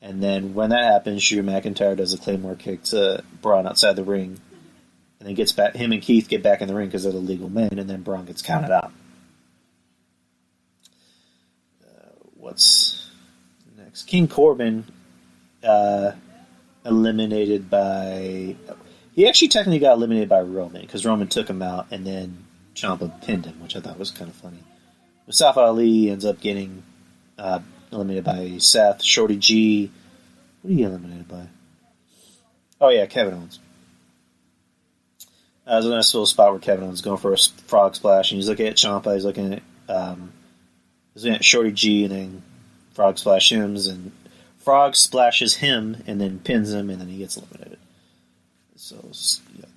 And then when that happens, Drew McIntyre does a Claymore kick to Braun outside the ring. And then gets back. Him and Keith get back in the ring because they're the legal men, and then Braun gets counted out. What's next? King Corbin eliminated by... He actually technically got eliminated by Roman, because Roman took him out, and then Ciampa pinned him, which I thought was kind of funny. Mustafa Ali ends up getting eliminated by Seth. Shorty G... What did he get eliminated by? Oh yeah, Kevin Owens. There's a nice little spot where Kevin Owens is going for a frog splash, and he's looking at Ciampa, he's looking at Shorty G, and then frog splash him, and frog splashes him, and then pins him, and then he gets eliminated. So,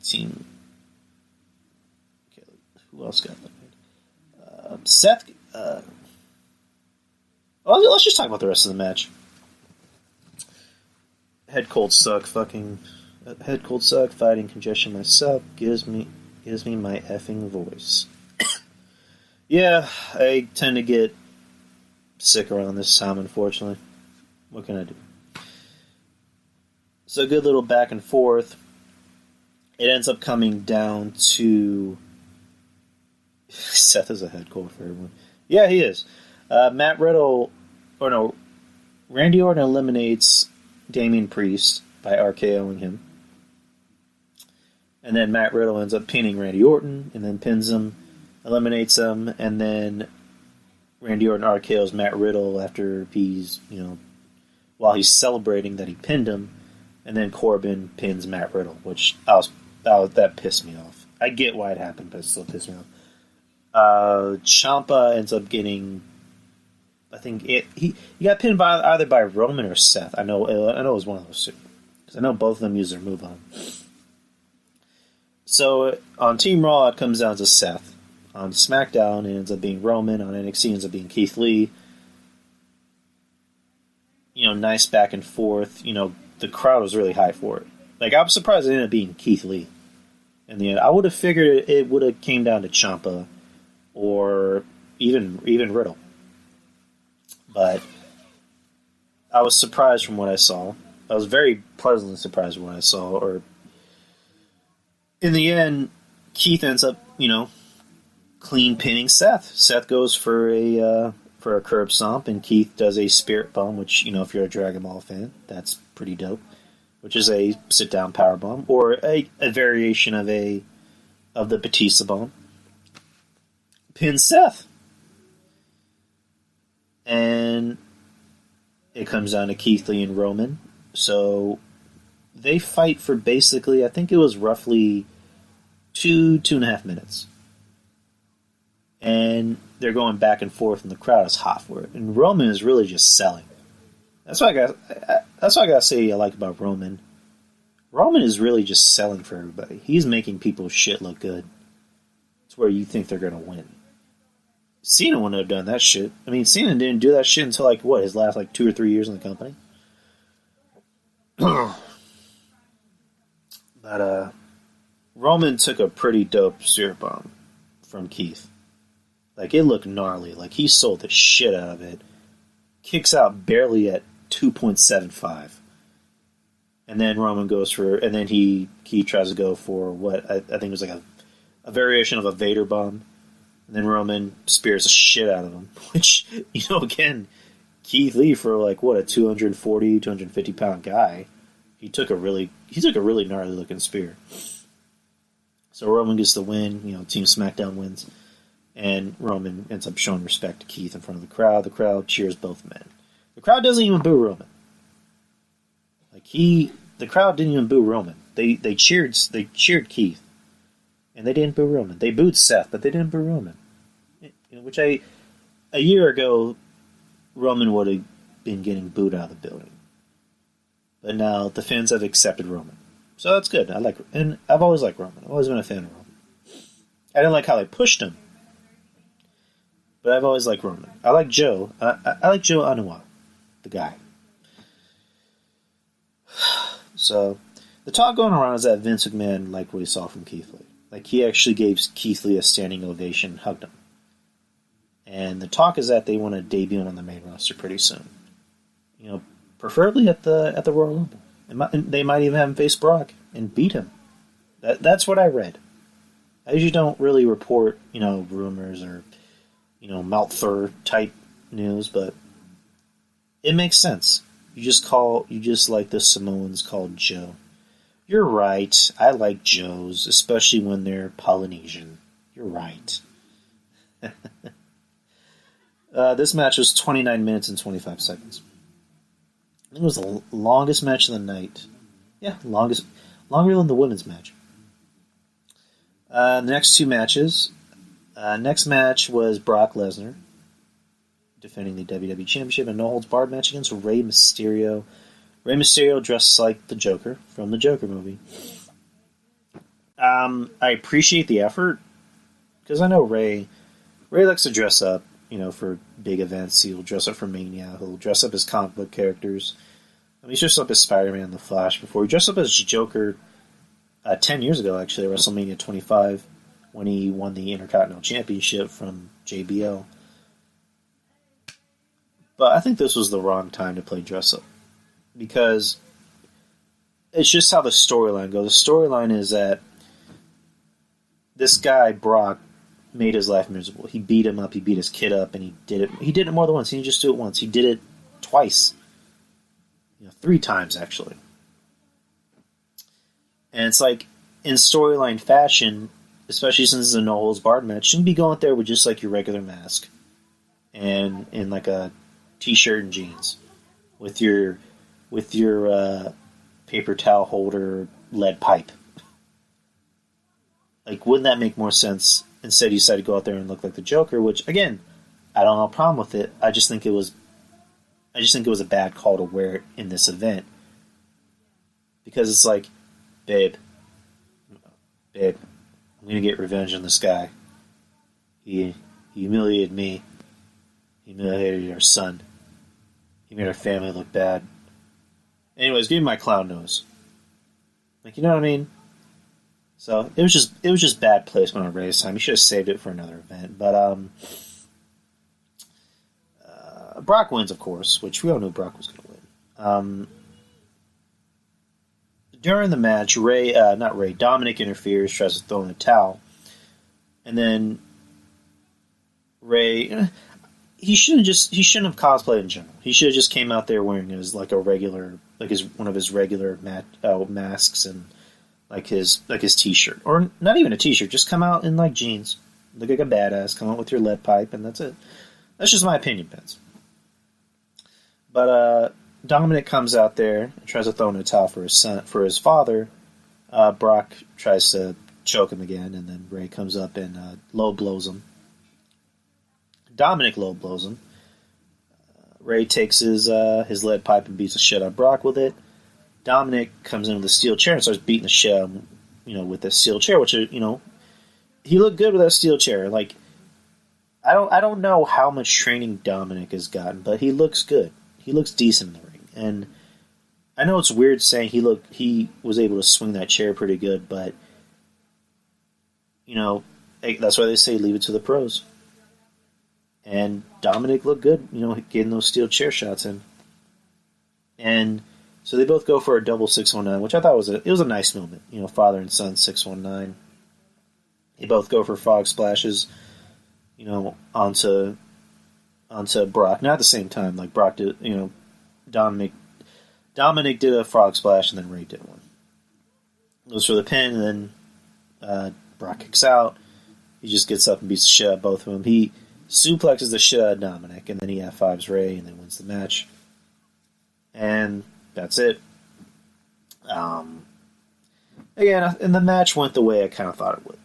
team... Okay, who else got eliminated? Seth... let's just talk about the rest of the match. Head cold suck, fighting congestion myself gives me my effing voice. Yeah, I tend to get sick around this time, unfortunately. What can I do? So, a good little back and forth. It ends up coming down to... Seth is a head cold for everyone. Yeah, he is. Randy Orton eliminates Damian Priest by RKOing him. And then Matt Riddle ends up pinning Randy Orton, and then pins him, eliminates him, and then Randy Orton RKOs Matt Riddle after he's, while he's celebrating that he pinned him, and then Corbin pins Matt Riddle, which that pissed me off. I get why it happened, but it still pissed me off. Ciampa ends up getting I think he got pinned by either by Roman or Seth. I know it was one of those two. Because I know both of them use their move on him. So on Team Raw, it comes down to Seth. On SmackDown, it ends up being Roman. On NXT, it ends up being Keith Lee. Nice back and forth. The crowd was really high for it. Like, I was surprised it ended up being Keith Lee in the end. I would have figured it would have came down to Ciampa or even Riddle. But I was surprised from what I saw. I was very pleasantly surprised from what I saw. Or in the end, Keith ends up, clean pinning Seth. Seth goes for a curb stomp, and Keith does a spirit bomb, which, if you're a Dragon Ball fan, that's pretty dope. Which is a sit-down power bomb, or a variation of the Batista bomb. Pins Seth. And it comes down to Keith Lee and Roman. So they fight for basically, I think it was roughly 2.5 minutes. And they're going back and forth, and the crowd is hot for it. And Roman is really just selling. That's what I gotta say I like about Roman. Roman is really just selling for everybody. He's making people's shit look good. It's where you think they're gonna win. Cena wouldn't have done that shit. I mean, Cena didn't do that shit until his last 2 or 3 years in the company. But Roman took a pretty dope spirit bomb from Keith. It looked gnarly. He sold the shit out of it. Kicks out barely at 2.75. And then Roman goes for... And then he tries to go for what I think was a variation of a Vader bomb. And then Roman spears the shit out of him. Which, again, Keith Lee for a 240, 250 pound guy, he took a really gnarly looking spear. So Roman gets the win. Team SmackDown wins. And Roman ends up showing respect to Keith in front of the crowd. The crowd cheers both men. The crowd doesn't even boo Roman. The crowd didn't even boo Roman. They cheered Keith, and they didn't boo Roman. They booed Seth, but they didn't boo Roman. Which a year ago, Roman would have been getting booed out of the building. But now the fans have accepted Roman, so that's good. And I've always liked Roman. I've always been a fan of Roman. I didn't like how they pushed him. But I've always liked Roman. I like Joe. I like Joe Anuwa, the guy. So, the talk going around is that Vince McMahon liked what he saw from Keith Lee. He actually gave Keith Lee a standing ovation, hugged him. And the talk is that they want to debut him on the main roster pretty soon. Preferably at the Royal Rumble. They might even have him face Brock and beat him. That's what I read. I usually don't really report, rumors or Malther type news, but it makes sense. You just like the Samoans called Joe. You're right. I like Joes, especially when they're Polynesian. You're right. This match was 29 minutes and 25 seconds. I think it was the longest match of the night. Yeah, longer than the women's match. The next two matches. Next match was Brock Lesnar defending the WWE Championship in a no-holds-barred match against Rey Mysterio. Rey Mysterio dressed like the Joker from the Joker movie. I appreciate the effort because I know Rey likes to dress up, for big events. He'll dress up for Mania. He'll dress up as comic book characters. He's dressed up as Spider-Man and the Flash before. He dressed up as Joker 10 years ago, actually, at WrestleMania 25. When he won the Intercontinental Championship from JBL. But I think this was the wrong time to play dress-up. Because it's just how the storyline goes. The storyline is that this guy, Brock, made his life miserable. He beat him up, he beat his kid up, and he did it more than once. He didn't just do it once. He did it twice. 3 times, actually. And it's in storyline fashion, especially since it's a no-holds-barred match, shouldn't be going out there with just your regular mask and in a t-shirt and jeans with your paper towel holder lead pipe. Wouldn't that make more sense? Instead, you decided to go out there and look like the Joker, which, again, I don't have a problem with it. I just think it was a bad call to wear it in this event. Because it's like, babe, I'm gonna get revenge on this guy. He humiliated me. He humiliated our son. He made our family look bad. Anyways, give me my clown nose. Like, you know what I mean? So it was just bad placement on Ray's time. He should have saved it for another event. But Brock wins, of course, which we all knew Brock was going to win. During the match, Dominic interferes, tries to throw in a towel, and then Ray, he shouldn't have cosplayed in general. He should have just came out there wearing one of his regular masks and like his t-shirt, or not even a t-shirt. Just come out in like jeans, look like a badass. Come out with your lead pipe, and that's it. That's just my opinion, Vince. But Dominic comes out there and tries to throw in a towel for his father. Brock tries to choke him again, and then Ray comes up and low blows him. Dominic low blows him. Ray takes his lead pipe and beats the shit out of Brock with it. Dominic comes in with a steel chair and starts beating the shit out of him, with the steel chair, which he looked good with that steel chair. Like, I don't know how much training Dominic has gotten, but he looks good. He looks decent in the ring. And I know it's weird saying he was able to swing that chair pretty good, but that's why they say leave it to the pros. And Dominic looked good, getting those steel chair shots in. And so they both go for a double 619, which I thought was a nice moment. Father and son 619. They both go for frog splashes, onto Brock. Not at the same time, like Brock did. Dominic did a frog splash, and then Ray did one. Goes for the pin, and then Brock kicks out. He just gets up and beats the shit out of both of them. He suplexes the shit out of Dominic, and then he F5s Ray, and then wins the match. And that's it. Again, and the match went the way I kind of thought it would.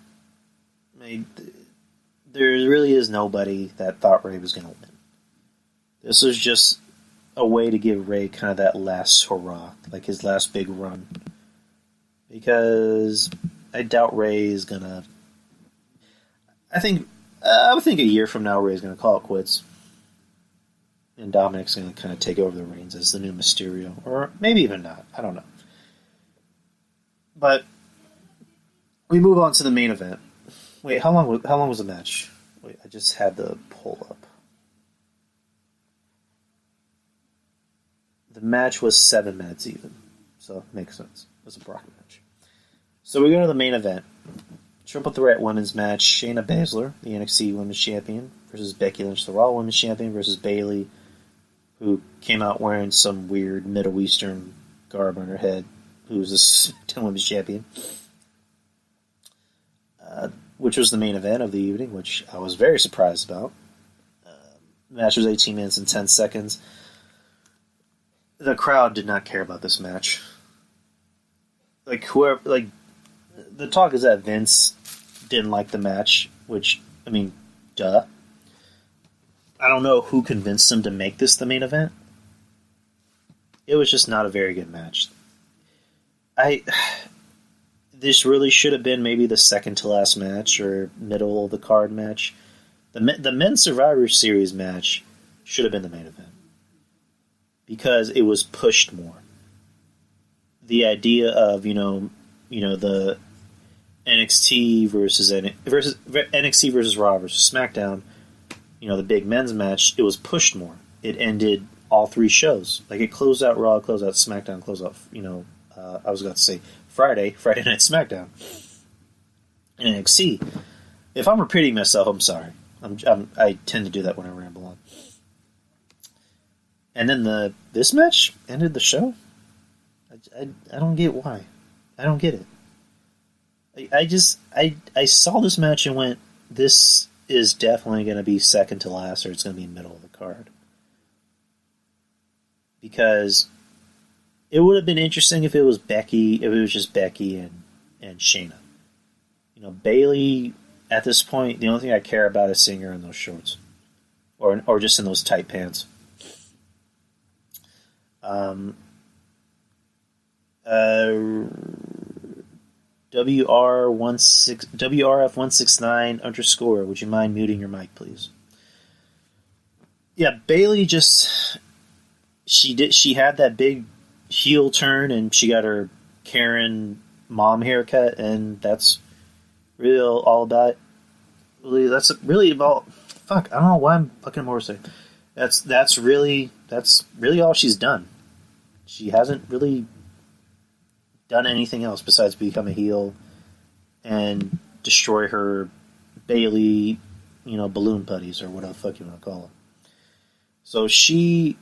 There really is nobody that thought Ray was going to win. This was just a way to give Ray kind of that last hurrah, like his last big run. Because I doubt Ray is going to... I would think a year from now Ray's going to call it quits. And Dominic's going to kind of take over the reins as the new Mysterio. Or maybe even not. I don't know. But we move on to the main event. Wait, how long was the match? Wait, I just had the poll up. The match was 7 minutes even. So it makes sense. It was a Brock match. So we go to the main event. Triple Threat Women's match. Shayna Baszler, the NXT Women's Champion, versus Becky Lynch, the Raw Women's Champion, versus Bayley, who came out wearing some weird Middle Eastern garb on her head, who was the SmackDown Women's Champion. Which was the main event of the evening, which I was very surprised about. The match was 18 minutes and 10 seconds. The crowd did not care about this match. The talk is that Vince didn't like the match, which, duh. I don't know who convinced him to make this the main event. It was just not a very good match. This really should have been maybe the second to last match or middle of the card match. The Men's Survivor Series match should have been the main event. Because it was pushed more. The idea of, the NXT versus NXT versus Raw versus SmackDown, the big men's match, it was pushed more. It ended all 3 shows. Like, it closed out Raw, closed out SmackDown, closed out, I was about to say Friday Night SmackDown. And NXT. If I'm repeating myself, I'm sorry. I tend to do that when I ramble on. And then this match ended the show? I don't get why. I don't get it. I saw this match and went, this is definitely going to be second to last, or it's going to be middle of the card. Because it would have been interesting if it was just Becky and Shayna. Bayley, at this point, the only thing I care about is seeing her in those shorts. or just in those tight pants. WRF169 _ would you mind muting your mic, please? Yeah, Bayley she had that big heel turn, and she got her Karen mom haircut, and that's really all about it. Really, that's really about. Fuck, I don't know why I'm fucking more saying. That's really all she's done. She hasn't really done anything else besides become a heel and destroy her Bayley, balloon putties or whatever the fuck you want to call them. So she,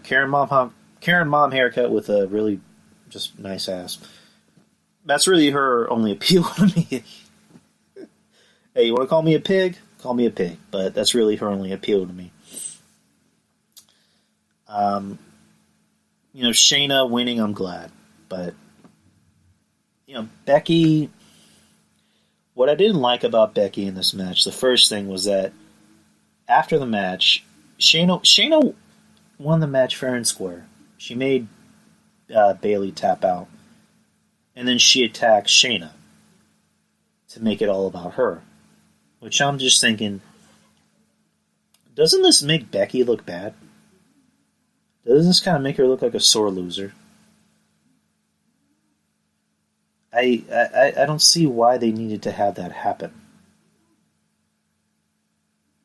Karen mom haircut with a really just nice ass. That's really her only appeal to me. Hey, you want to call me a pig? Call me a pig. But that's really her only appeal to me. Shayna winning, I'm glad. But, Becky... What I didn't like about Becky in this match, the first thing was that after the match, Shayna won the match fair and square. She made Bayley tap out. And then she attacked Shayna to make it all about her. Which I'm just thinking, doesn't this make Becky look bad? Doesn't this kind of make her look like a sore loser? I don't see why they needed to have that happen.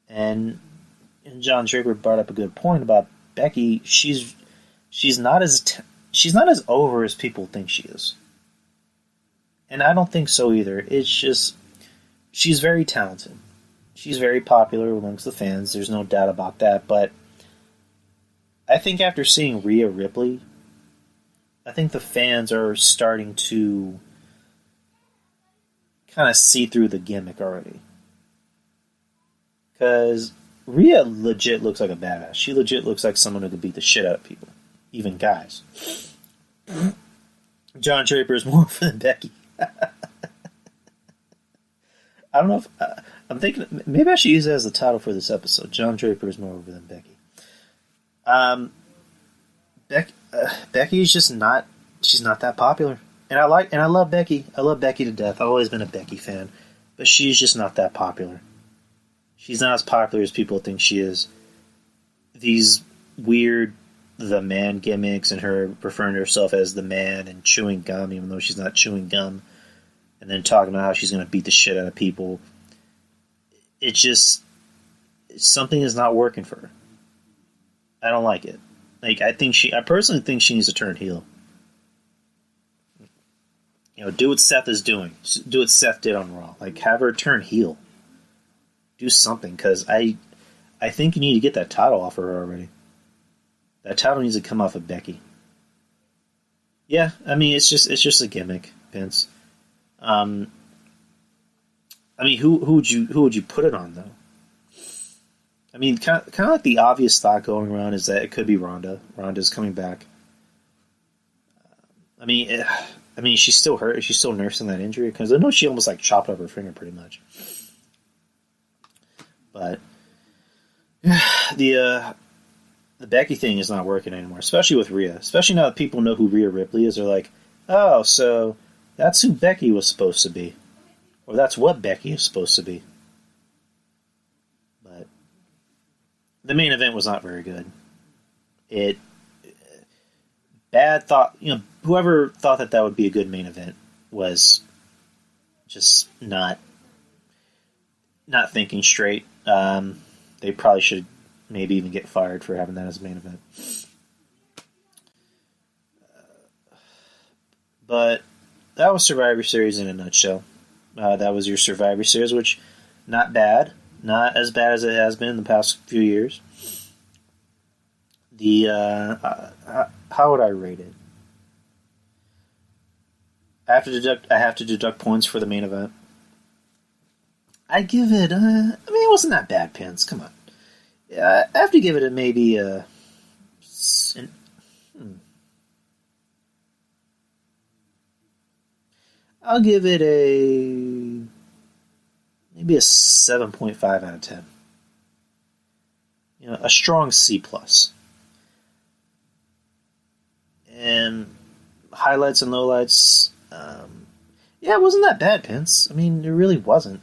And John Draper brought up a good point about Becky. She's not as over as people think she is, and I don't think so either. It's just she's very talented. She's very popular amongst the fans. There's no doubt about that. But I think after seeing Rhea Ripley, I think the fans are starting to kind of see through the gimmick already. Because Rhea legit looks like a badass. She legit looks like someone who could beat the shit out of people. Even guys. John Draper is more over than Becky. I don't know if... I'm thinking... Maybe I should use that as the title for this episode. John Draper is more over than Becky. Becky's just not... She's not that popular. And I love Becky. I love Becky to death. I've always been a Becky fan. But she's just not that popular. She's not as popular as people think she is. These weird the man gimmicks and her referring to herself as the man and chewing gum even though she's not chewing gum. And then talking about how she's going to beat the shit out of people. It just... Something is not working for her. I don't like it. I personally think she needs to turn heel. Do what Seth is doing. Do what Seth did on Raw. Have her turn heel. Do something, because I think you need to get that title off of her already. That title needs to come off of Becky. Yeah, I mean, it's just a gimmick, Vince. I mean, who would you put it on, though? I mean, kind of like the obvious thought going around is that it could be Ronda. Ronda's coming back. I mean, she's still hurt. She's still nursing that injury, because I know she almost chopped up her finger pretty much. But the Becky thing is not working anymore, especially with Rhea. Especially now that people know who Rhea Ripley is. They're like, oh, so that's who Becky was supposed to be, or that's what Becky is supposed to be. But the main event was not very good. Bad thought. Whoever thought that would be a good main event was just not thinking straight. They probably should maybe even get fired for having that as a main event. But that was Survivor Series in a nutshell. That was your Survivor Series, which, not bad. Not as bad as it has been in the past few years. How would I rate it? I have to deduct points for the main event. I give it. It wasn't that bad, Pence. Come on. I have to give it maybe a. I'll give it maybe a 7.5 out of 10. a strong C+. And highlights and lowlights, it wasn't that bad, Vince. I mean, it really wasn't.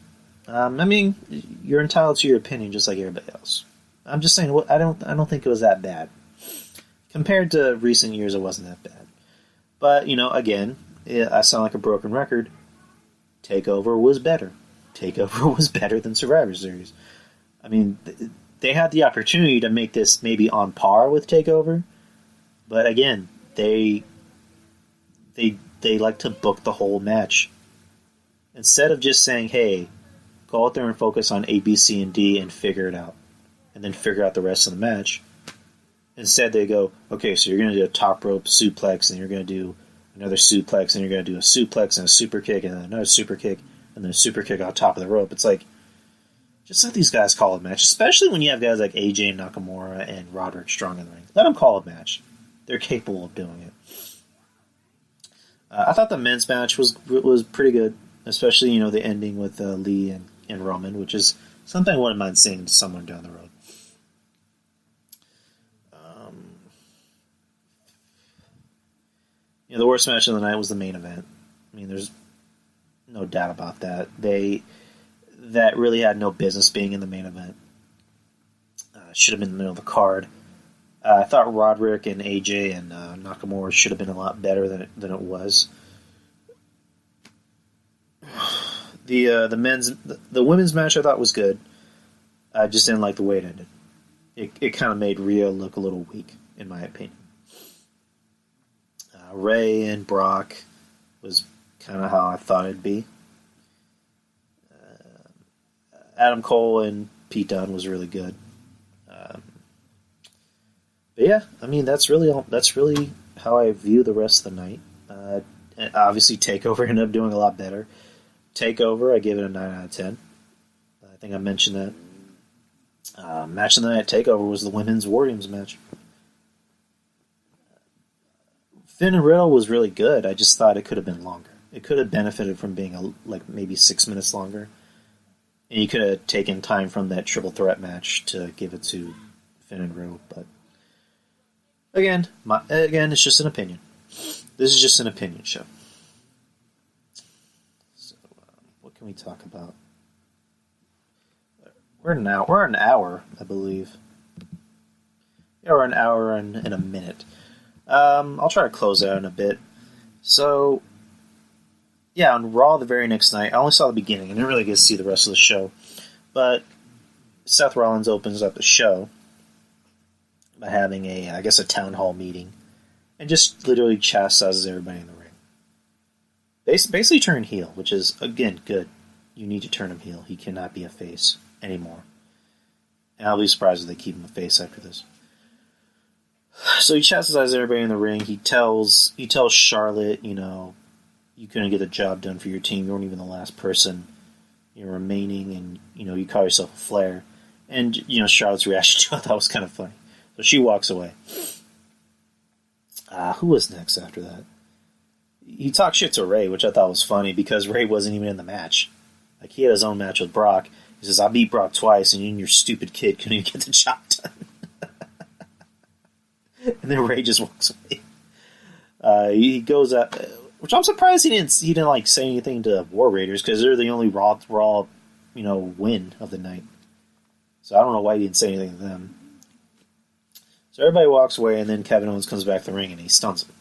You're entitled to your opinion just like everybody else. I'm just saying, I don't think it was that bad. Compared to recent years, it wasn't that bad. But, again, I sound like a broken record. TakeOver was better. TakeOver was better than Survivor Series. I mean, they had the opportunity to make this maybe on par with TakeOver, but again, they like to book the whole match. Instead of just saying, hey, go out there and focus on A, B, C, and D and figure it out, and then figure out the rest of the match. Instead, they go, okay, so you're going to do a top rope suplex, and you're going to do another suplex, and you're going to do a suplex and a super kick, and then another super kick, and then a super kick on top of the rope. It's like, just let these guys call a match, especially when you have guys like AJ Nakamura and Roderick Strong in the ring. Let them call a match. They're capable of doing it. I thought the men's match was pretty good, especially, the ending with Lee and Roman, which is something I wouldn't mind seeing to someone down the road. The worst match of the night was the main event. I mean, there's no doubt about that. That really had no business being in the main event. Should have been in the middle of the card. I thought Roderick and AJ and Nakamura should have been a lot better than it was. The women's match I thought was good. I just didn't like the way it ended. It kind of made Rhea look a little weak, in my opinion. Ray and Brock was kind of how I thought it'd be. Adam Cole and Pete Dunne was really good. But yeah, I mean that's really how I view the rest of the night. And obviously, TakeOver ended up doing a lot better. TakeOver, I gave it a 9 out of 10. I think I mentioned that. Match of the night at TakeOver was the women's War Games match. Finn and Riddle was really good. I just thought it could have been longer. It could have benefited from being maybe 6 minutes longer. And you could have taken time from that triple threat match to give it to Finn and Riddle. But again, it's just an opinion. This is just an opinion show. So, what can we talk about? We're an hour, I believe. Yeah, we're an hour and a minute. I'll try to close out in a bit. So, yeah, on Raw the very next night, I only saw the beginning. I didn't really get to see the rest of the show. But Seth Rollins opens up the show by having a town hall meeting and just literally chastises everybody in the ring. Basically turned heel, which is, again, good. You need to turn him heel. He cannot be a face anymore. And I'll be surprised if they keep him a face after this. So he chastises everybody in the ring. He tells Charlotte, you couldn't get the job done for your team. You weren't even the last person remaining, and you call yourself a Flair. And Charlotte's reaction to it, I thought was kind of funny. So she walks away. Who was next after that? He talked shit to Ray, which I thought was funny because Ray wasn't even in the match. Like, he had his own match with Brock. He says, "I beat Brock twice, and you and your stupid kid couldn't even get the job done." And then Ray just walks away. He goes up, which I'm surprised he didn't say anything to War Raiders because they're the only Raw win of the night. So I don't know why he didn't say anything to them. So everybody walks away, and then Kevin Owens comes back to the ring and he stuns him.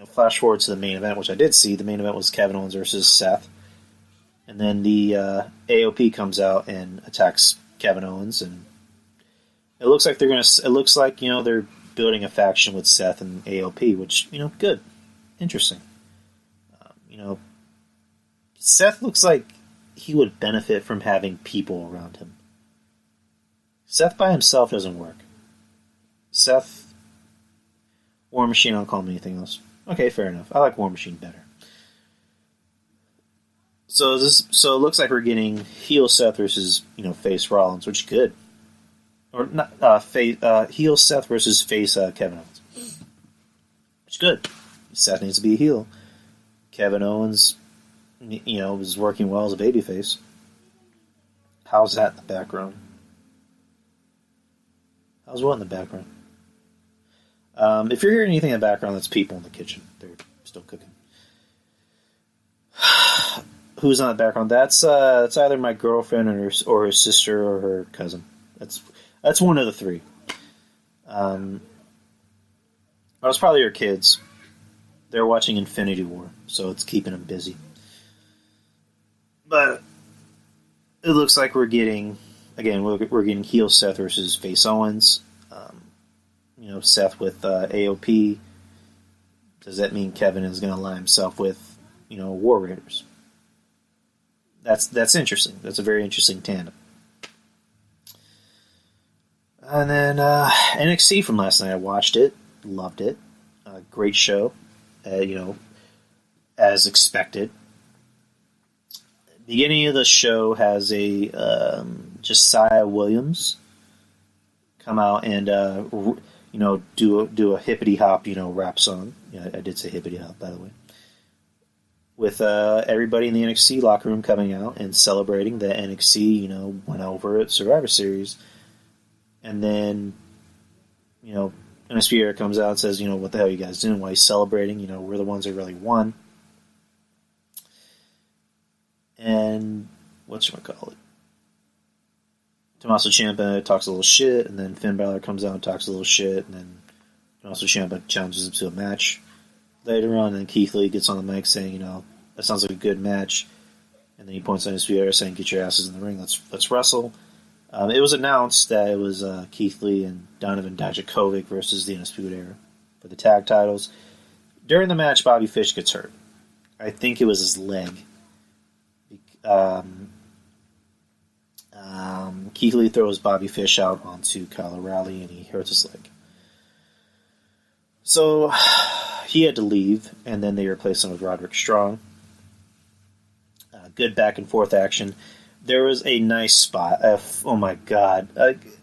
Flash forward to the main event, which I did see. The main event was Kevin Owens versus Seth, and then the AOP comes out and attacks Kevin Owens, and it looks like they're building a faction with Seth and AOP, which good, interesting. Seth looks like he would benefit from having people around him. Seth by himself doesn't work. Seth, War Machine, I'll call him anything else. Okay, fair enough. I like War Machine better. So it looks like we're getting heel Seth versus face Rollins, which is good. Or not heel Seth versus face Kevin Owens, which is good. Seth needs to be a heel. Kevin Owens, was working well as a babyface. How's that in the background? How's what in the background? If you're hearing anything in the background, that's people in the kitchen. They're still cooking. Who's on the background? That's either my girlfriend or her sister or her cousin. That's one of the three. It's probably her kids. They're watching Infinity War, so it's keeping them busy. But it looks like we're getting heel Seth versus face Owens. Seth with AOP. Does that mean Kevin is going to line himself with, War Raiders? That's interesting. That's a very interesting tandem. And then NXT from last night. I watched it, loved it. Great show, as expected. Beginning of the show has a Josiah Williams come out and do a hippity hop rap song. Yeah, I did say hippity hop, by the way. With everybody in the NXT locker room coming out and celebrating that NXT went over at Survivor Series, and then NXT Era comes out and says, what the hell are you guys doing? Why are you celebrating? We're the ones that really won. And whatchamacallit? Tommaso Ciampa talks a little shit, and then Finn Balor comes out and talks a little shit, and then Tommaso Ciampa challenges him to a match later on, and Keith Lee gets on the mic saying, that sounds like a good match, and then he points on his spear saying, get your asses in the ring, let's wrestle. It was announced that it was Keith Lee and Donovan Dijakovic versus the Undisputed Era for the tag titles. During the match, Bobby Fish gets hurt. I think it was his leg. Keith Lee throws Bobby Fish out onto Kyle O'Reilly, and he hurts his leg. So he had to leave, and then they replaced him with Roderick Strong. Good back and forth action. There was a nice spot. Oh my God.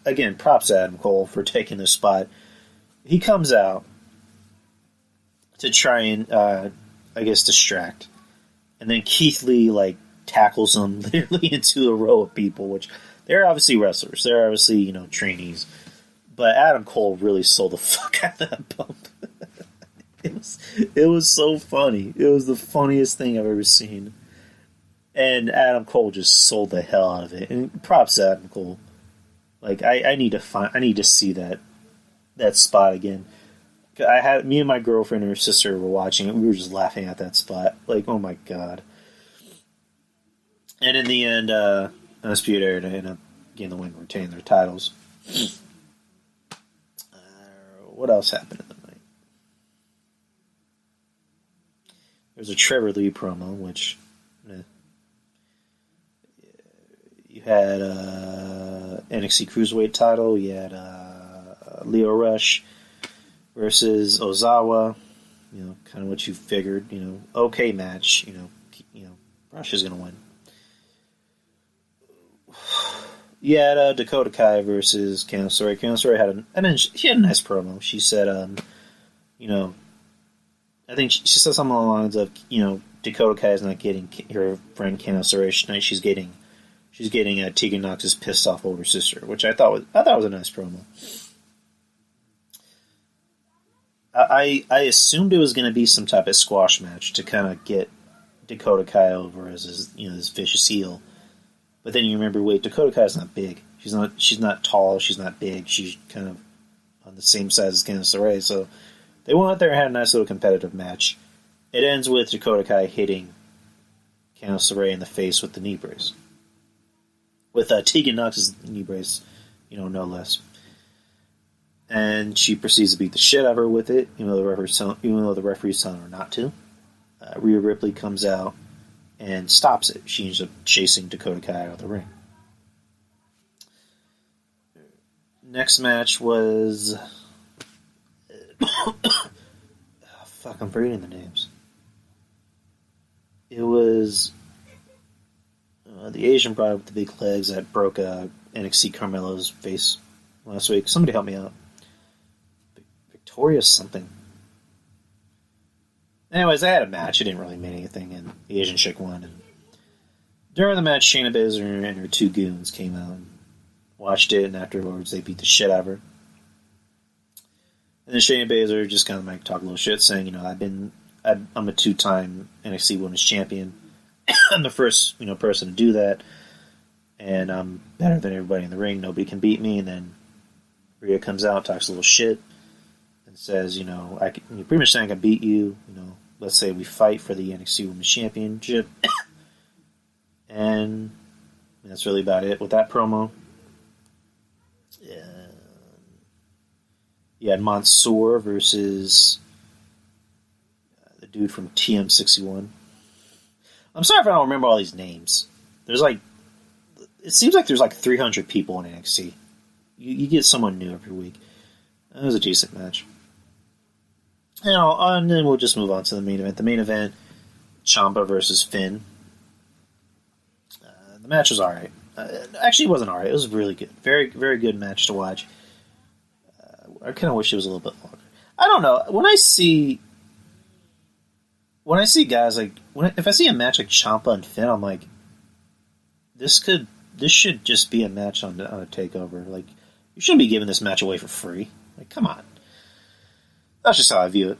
Again, props to Adam Cole for taking this spot. He comes out to try and, distract. And then Keith Lee, tackles him literally into a row of people, which they're obviously wrestlers. They're obviously, trainees. But Adam Cole really sold the fuck out of that bump. It was so funny. It was the funniest thing I've ever seen. And Adam Cole just sold the hell out of it. And props to Adam Cole. I need to see that spot again. Me and my girlfriend and her sister were watching it. We were just laughing at that spot. Oh my God. And in the end, Undisputed Era ended up getting the win and retaining their titles. What else happened in the night? There's a Trevor Lee promo, which you had NXT Cruiserweight title. You had Leo Rush versus Ozawa. Kind of what you figured. Okay match. Rush is going to win. You had Dakota Kai versus Candice LeRae. Candice LeRae she had a nice promo. She said, I think she said something along the lines of, Dakota Kai is not getting her friend Candice LeRae tonight. She's getting Tegan Nox's pissed off older sister, which I thought was a nice promo. I assumed it was going to be some type of squash match to kind of get Dakota Kai over as his vicious heel. But then you remember, wait, Dakota Kai's not big. She's not tall. She's not big. She's kind of on the same size as Candice LeRae. So they went out there and had a nice little competitive match. It ends with Dakota Kai hitting Candice LeRae in the face with the knee brace. With Tegan Nox's knee brace, no less. And she proceeds to beat the shit out of her with it, even though the referee's telling her not to. Rhea Ripley comes out and stops it. She ends up chasing Dakota Kai out of the ring. Next match was... I'm forgetting the names. It was the Asian bride with the big legs that broke NXT Carmelo's face last week. Somebody help me out. Victoria something. Anyways, I had a match. It didn't really mean anything, and the Asian chick won. And During the match, Shayna Baszler and her two goons came out and watched it, and afterwards they beat the shit out of her. And then Shayna Baszler just kind of like talk a little shit, saying, you know, I'm a 2-time NXT Women's Champion. I'm the first, person to do that, and I'm better than everybody in the ring. Nobody can beat me. And then Rhea comes out, talks a little shit, and says, you pretty much saying I can beat you. Let's say we fight for the NXT Women's Championship, and that's really about it with that promo. You had Mansoor versus the dude from TM61. I'm sorry if I don't remember all these names. It seems like there's 300 people in NXT. You get someone new every week. It was a decent match. And then we'll just move on to the main event. The main event, Ciampa versus Finn. The match was alright. Actually, it wasn't alright. It was really good. Very, very good match to watch. I kind of wish it was a little bit longer. I don't know. When I see guys if I see a match like Ciampa and Finn, I'm like, this should just be a match on a takeover. Like, you shouldn't be giving this match away for free. Like, come on. That's just how I view it.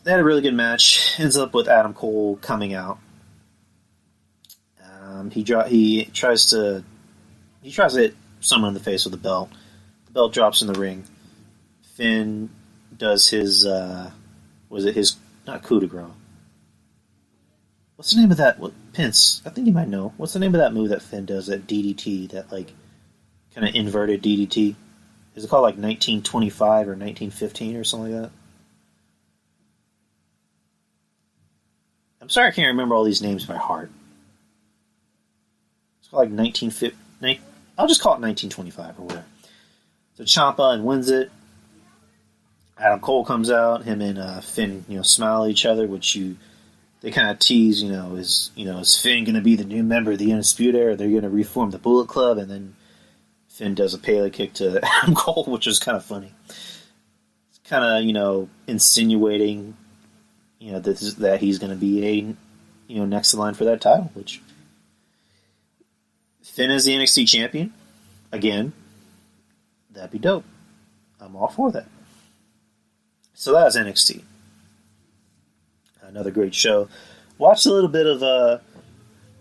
They had a really good match. Ends up with Adam Cole coming out. He tries to hit someone in the face with a belt. The belt drops in the ring. Finn does his not coup de grace. What's the name of that? Pince. I think you might know. What's the name of that move that Finn does? That DDT, that kind of inverted DDT. Is it called 1925 or 1915 or something like that? I'm sorry I can't remember all these names by heart. It's called 1950. I'll just call it 1925 or whatever. So Ciampa and wins it. Adam Cole comes out. Him and Finn, smile at each other, which they kind of tease. Is Finn going to be the new member of the Undisputed Era? They're going to reform the Bullet Club, and then Finn does a Pele kick to Adam Cole, which is kind of funny. It's kind of insinuating that he's going to be next in line for that title, which Finn is the NXT champion again. That'd be dope. I'm all for that. So that was NXT. Another great show. Watched a little bit of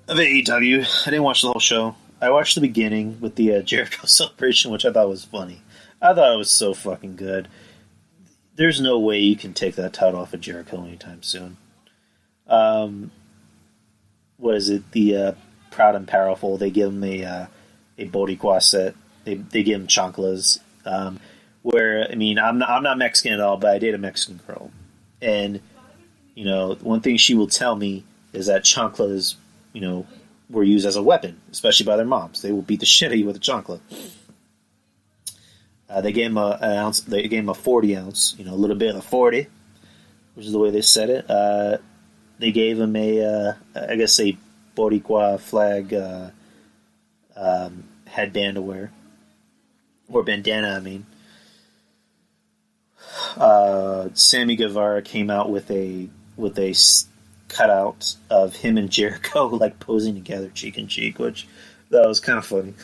AEW. I didn't watch the whole show. I watched the beginning with the Jericho celebration, which I thought was funny. I thought it was so fucking good. There's no way you can take that title off of Jericho anytime soon. What is it? The Proud and Powerful. They give him a Boricua set. They give him chanclas. I'm not Mexican at all, but I date a Mexican girl, and one thing she will tell me is that chanclas, were used as a weapon, especially by their moms. They will beat the shit out of you with a chancla. They gave him an ounce. They gave him a 40 ounce, a little bit of a 40, which is the way they said it. They gave him a Boricua flag headband to wear, or bandana. I mean. Sammy Guevara came out with a cutout of him and Jericho posing together cheek in cheek, which that was kind of funny.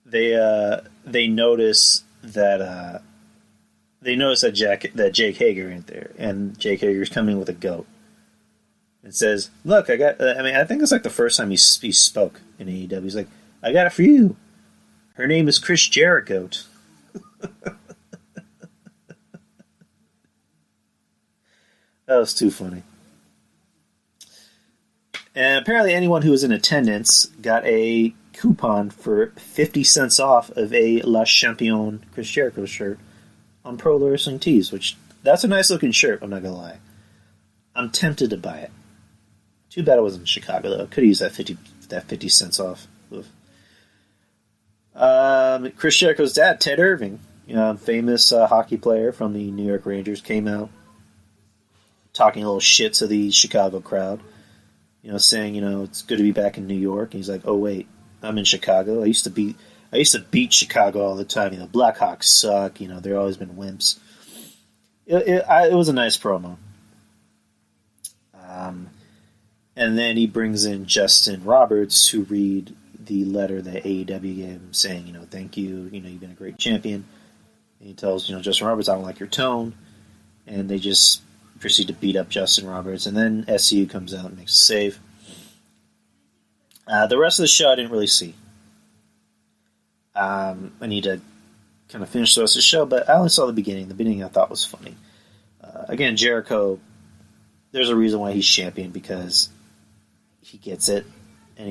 They notice that Jake Hager ain't there, and Jake Hager's coming with a goat and says, "Look, I got." I think it's the first time he spoke in AEW. He's like, "I got it for you. Her name is Chris Jericho." That was too funny. And apparently anyone who was in attendance got a coupon for 50 cents off of a La Champion Chris Jericho shirt on Pro Wrestling Tees, which, that's a nice looking shirt, I'm not going to lie. I'm tempted to buy it. Too bad I wasn't in Chicago, though. Could have used that 50 cents off. Chris Jericho's dad, Ted Irving, famous hockey player from the New York Rangers, came out talking a little shit to the Chicago crowd, saying, it's good to be back in New York. And he's like, oh wait, I'm in Chicago. I used to beat Chicago all the time. Blackhawks suck. They've always been wimps. It was a nice promo. And then he brings in Justin Roberts to read the letter that AEW gave him saying, thank you, you've been a great champion. And he tells, Justin Roberts, I don't like your tone. And they just proceed to beat up Justin Roberts. And then SCU comes out and makes a save. The rest of the show I didn't really see. I need to kind of finish the rest of the show, but I only saw the beginning. The beginning I thought was funny. Again, Jericho, there's a reason why he's champion, because he gets it, and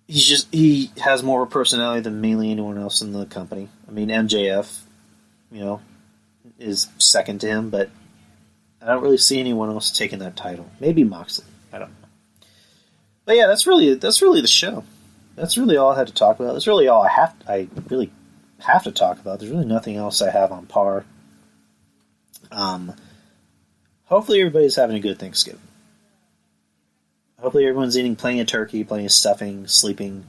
he has more of a personality than mainly anyone else in the company. I mean, MJF, is second to him, but I don't really see anyone else taking that title. Maybe Moxley. I don't know. But yeah, that's really the show. That's really all I had to talk about. That's really all I really have to talk about. There's really nothing else I have on par. Hopefully everybody's having a good Thanksgiving. Hopefully everyone's eating plenty of turkey, plenty of stuffing, sleeping,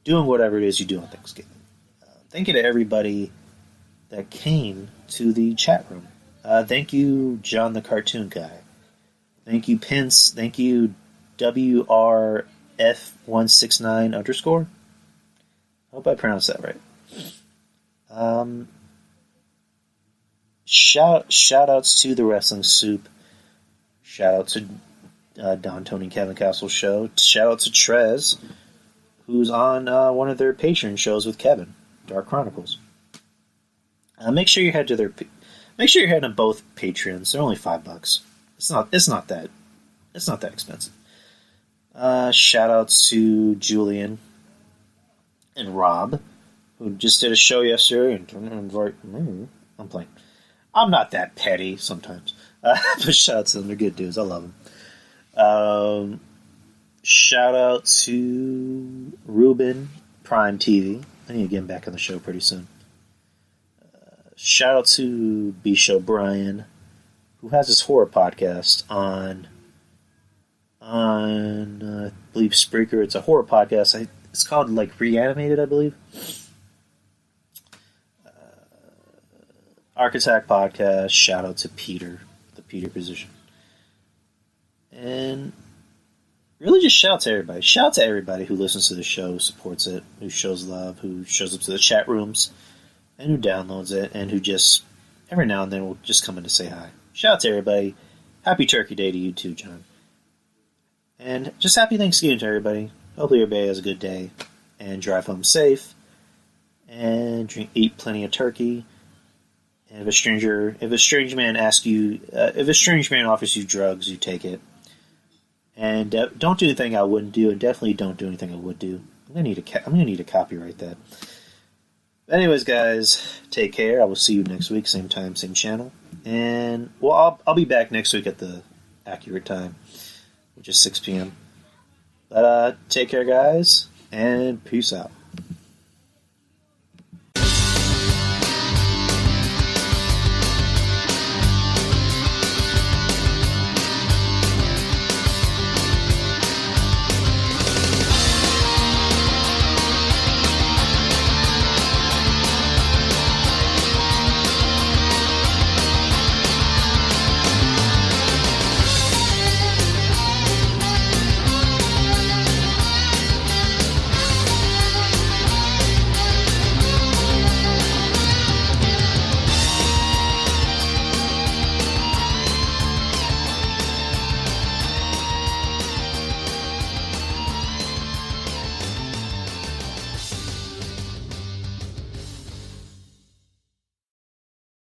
doing whatever it is you do on Thanksgiving. Thank you to everybody that came to the chat room. Thank you, John the Cartoon Guy. Thank you, Pence. Thank you, WRF169_. I hope I pronounced that right. Shout outs to the Wrestling Soup. Shout out to Don, Tony, Kevin Castle's show. Shout out to Trez, who's on one of their Patreon shows with Kevin, Dark Chronicles. Make sure you head to both Patreons. They're only $5. It's not that expensive. Shout outs to Julian and Rob, who just did a show yesterday and I'm playing. I'm not that petty sometimes. But shout out to them. They're good dudes. I love them. Shout out to Ruben, Prime TV. I need to get him back on the show pretty soon. Shout out to B-Show Brian, who has his horror podcast on I believe Spreaker. It's a horror podcast. It's called Reanimated, I believe. Architect Podcast. Shout out to Peter, the Peter position. And really just shout out to everybody. Shout out to everybody who listens to the show, who supports it, who shows love, who shows up to the chat rooms, and who downloads it, and who just, every now and then, will just come in to say hi. Shout out to everybody. Happy Turkey Day to you too, John. And just happy Thanksgiving to everybody. Hopefully everybody has a good day, and drive home safe, and eat plenty of turkey. And if a strange man offers you drugs, you take it. And don't do anything I wouldn't do, and definitely don't do anything I would do. I'm gonna need to copyright that. Anyways, guys, take care. I will see you next week, same time, same channel. And I'll be back next week at the accurate time, which is 6 p.m. But take care, guys, and peace out.